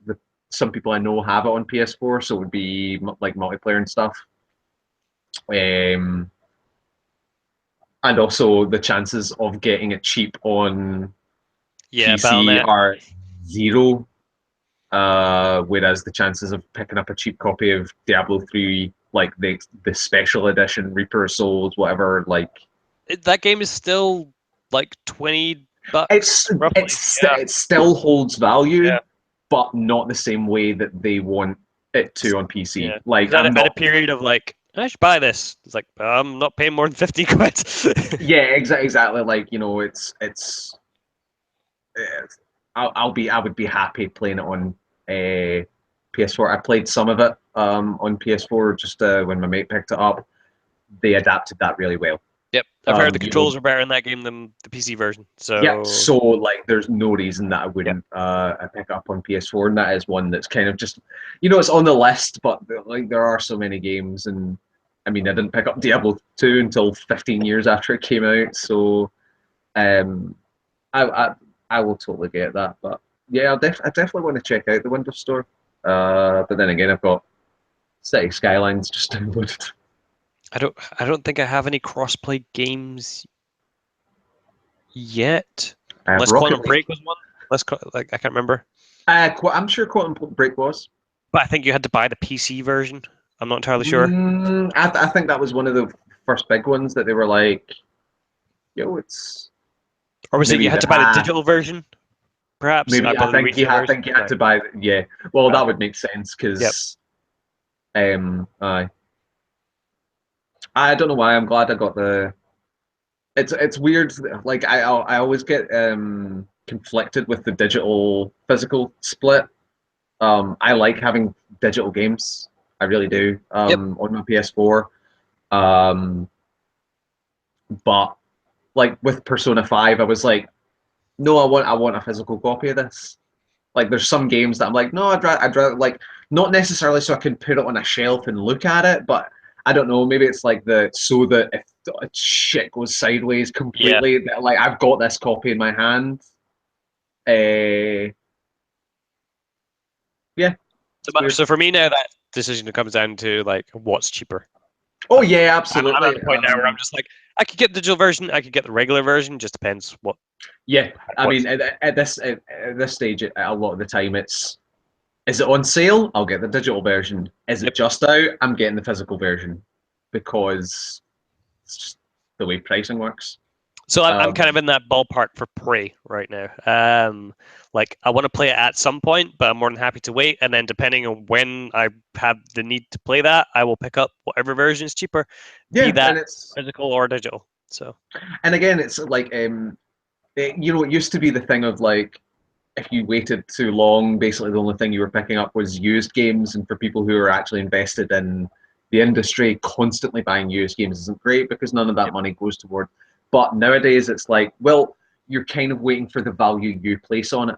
some people I know have it on PS4, so it would be like multiplayer and stuff. And also the chances of getting it cheap on PC are zero. Whereas the chances of picking up a cheap copy of Diablo 3, like the special edition, Reaper of Souls, whatever, like that game is still like $20. It still holds value, but not the same way that they want it to on PC. Yeah. Like I'm not a period of like I should buy this. It's like I'm not paying more than 50 quid. Yeah, exactly. Like, you know, I would be happy playing it on PS4. I played some of it on PS4 just when my mate picked it up. They adapted that really well. Yep, I've heard the You know, controls are better in that game than the PC version. yeah, So so like there's no reason that I yep, wouldn't pick it up on PS4, and that is one that's kind of just, you know, it's on the list, but like there are so many games, and I mean I didn't pick up Diablo 2 until 15 years after it came out, so um I I, I will totally get that, but yeah, I definitely want to check out the Windows Store. But then again, I've got City Skylines just downloaded. I don't think I have any crossplay games yet. Unless Rocket Quantum League. Break was one. Like I can't remember. I'm sure Quantum Break was. But I think you had to buy the PC version. I'm not entirely sure. I think that was one of the first big ones that they were like, yo, it's Or was it maybe you had the to buy the digital version? Perhaps I maybe bought the retail I version. think you had Right. to buy yeah. Well, Right. that would make sense Yep. because I don't know why I'm glad I got the. It's weird. Like I always get conflicted with the digital physical split. I like having digital games. I really do. Yep. On my PS4. Um, but like with Persona 5, I was like, no, I want a physical copy of this. Like there's some games that I'm like, no, I'd rather like not necessarily so I can put it on a shelf and look at it, but I don't know, maybe it's like the so that if shit goes sideways Yeah. completely, that like I've got this copy in my hand. Uh, yeah, So, it's weird. so for me now, that decision comes down to like what's cheaper. Oh Like yeah, I'm at absolutely. the point now where I'm just like, I could get the digital version, I could get the regular version. Just depends Yeah, I what's mean at this stage, a lot of the time it's is it on sale? I'll get the digital version. Is it Yep. just out? I'm getting the physical version because it's just the way pricing works. So I'm kind Um, of in that ballpark for Prey right now. Like I want to play it at some point, but I'm more than happy to wait. And then depending on when I have the need to play that, I will pick up whatever version is cheaper, be yeah, that and it's physical or digital. So and again, it's like you know, it used to be the thing of like if you waited too long, basically the only thing you were picking up was used games, and for people who are actually invested in the industry, constantly buying used games isn't great because none of that yep. money goes toward. But nowadays, it's like, well, you're kind of waiting for the value you place on it.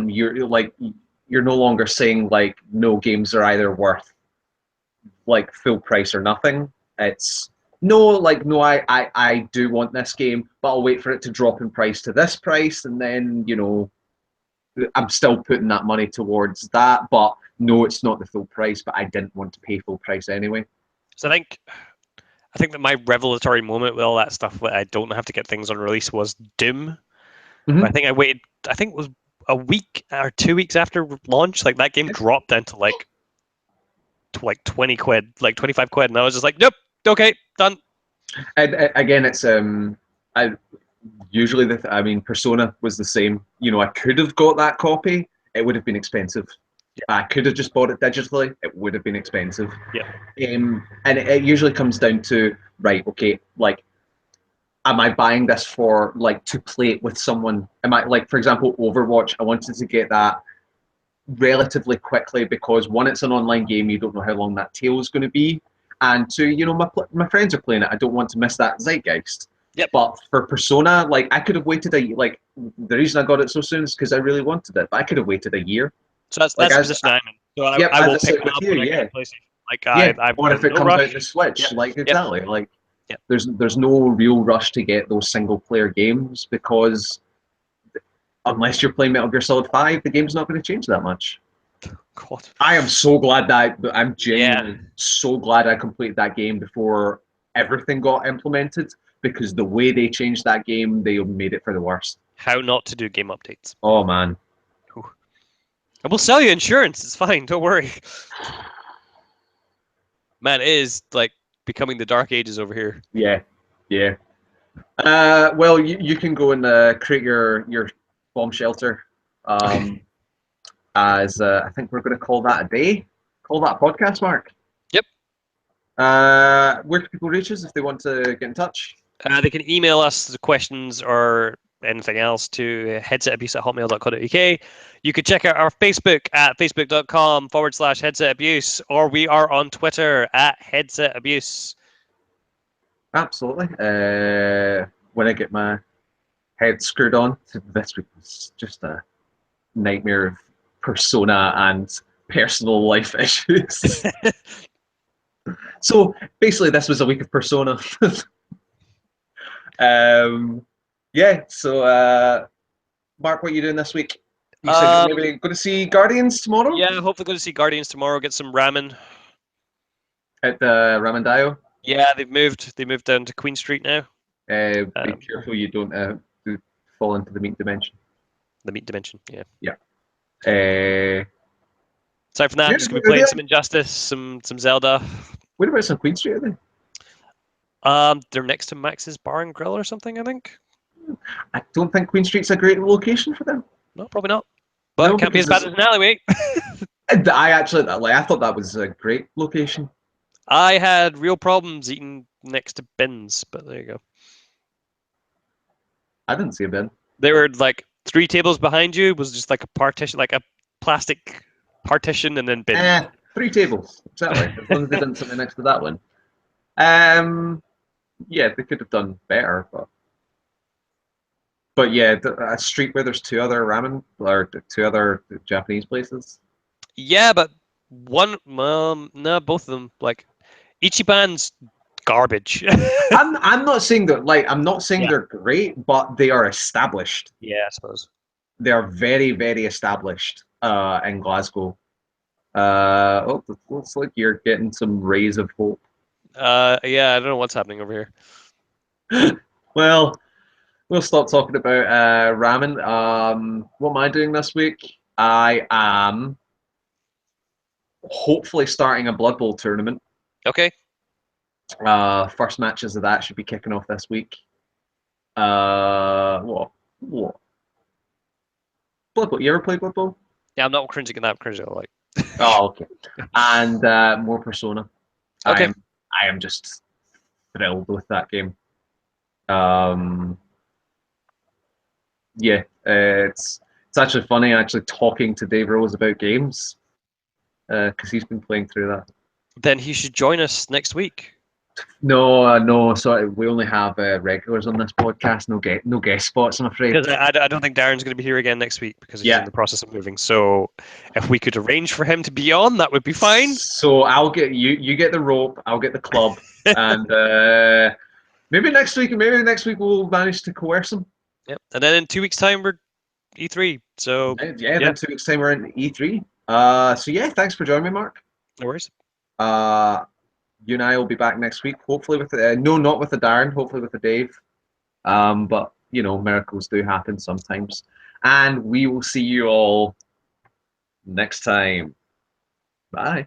You're like you're no longer saying like no games are either worth like full price or nothing. It's no, like no, I do want this game, but I'll wait for it to drop in price to this price, and then you know I'm still putting that money towards that. But no, it's not the full price. But I didn't want to pay full price anyway. So I think that my revelatory moment with all that stuff that I don't have to get things on release was Doom. Mm-hmm. I think I waited. I think it was a week or 2 weeks after launch. Like that game dropped down to like 20 quid, like 25 quid, and I was just like, nope, okay, done. And again, it's I usually I mean, Persona was the same. You know, I could have got that copy. It would have been expensive. Yeah, I could have just bought it digitally. It would have been expensive. yeah, And it usually comes down to right, okay, like, am I buying this for like to play it with someone? Am I like, for example, Overwatch? I wanted to get that relatively quickly because one, it's an online game. You don't know how long that tail is going to be, and two, you know, my friends are playing it. I don't want to miss that zeitgeist. yep. But for Persona, like I could have waited like the reason I got it so soon is because I really wanted it. But I could have waited a year. So Like that's the position I'm in. So yep, I as will I pick said it with up you, when I get yeah, a PlayStation. Like yeah. I've Or got if it no comes out in the rush. Switch, Yep, like yep, exactly, like yep. there's no real rush to get those single player games because unless you're playing Metal Gear Solid 5, the game's not going to change that much. God. I am so glad that I'm Yeah. genuinely so glad I completed that game before everything got implemented because the way they changed that game, they made it for the worst. How not to do game updates. Oh man. Whew. I will sell you insurance. It's fine. Don't worry. Man, it is like becoming the dark ages over here. Yeah. Yeah. Well, you can go and create your bomb shelter. Um, as I think we're going to call that a day. Call that a podcast, Mark. Yep. Where can people reach us if they want to get in touch? They can email us the questions or anything else to headsetabuse@hotmail.co.uk. You can check out our Facebook at facebook.com/headsetabuse, or we are on Twitter at headsetabuse. Absolutely. When I get my head screwed on, this week was just a nightmare of persona and personal life issues. So basically, this was a week of persona. Yeah. So, Mark, what are you doing this week? You said you're maybe going to see Guardians tomorrow Yeah, hopefully going to see Guardians tomorrow. Get some ramen. at the Ramandayo. Yeah, they've moved. They moved down to Queen Street now. Be careful you don't fall into the meat dimension. The meat dimension. Yeah. Yeah. Aside from that, Yeah, I'm just going to be playing some Injustice, some Zelda. Whereabouts on Queen Street are they? They're next to Max's Bar and Grill or something, I think. I don't think Queen Street's a great location for them. No, probably not. But No, it can't be as bad as an alleyway. I actually, I thought that was a great location. I had real problems eating next to bins, but there you go. I didn't see a bin. They were like 3 tables behind you was just like a partition, like a plastic partition, and then bin. 3 tables, exactly. As long as they didn't sit next to that one. Yeah, they could have done better, but yeah, a street where there's 2 other ramen or 2 other Japanese places. Yeah, but one, no, both of them like Ichiban's garbage. I'm not saying that I'm not saying Yeah. they're great, but they are established. Yeah, I suppose. They are very, very established in Glasgow. Looks like you're getting some rays of hope. Yeah, I don't know what's happening over here. Well, we'll stop talking about ramen. What am I doing this week? I am hopefully starting a Blood Bowl tournament. Okay. First matches of that should be kicking off this week. What? Blood Bowl. You ever play Blood Bowl? Yeah, I'm not cringing at that. I'm cringing at like. Oh, okay. And more Persona. Okay. I am just thrilled with that game. Yeah, it's actually funny actually talking to Dave Rose about games because he's been playing through that. Then he should join us next week. No, sorry, we only have regulars on this podcast. No guest spots, I'm afraid. Because I don't think Darren's going to be here again next week because he's in the process of moving. So if we could arrange for him to be on, that would be fine. So I'll get you get the rope, I'll get the club, and maybe next week we'll manage to coerce him. Yep. And then in 2 weeks' time we're E3. So yeah. Then 2 weeks' time we're in E3. So yeah, thanks for joining me, Mark. No worries. You and I will be back next week, hopefully with not with the Darren, hopefully with the Dave. But you know, miracles do happen sometimes, and we will see you all next time. Bye.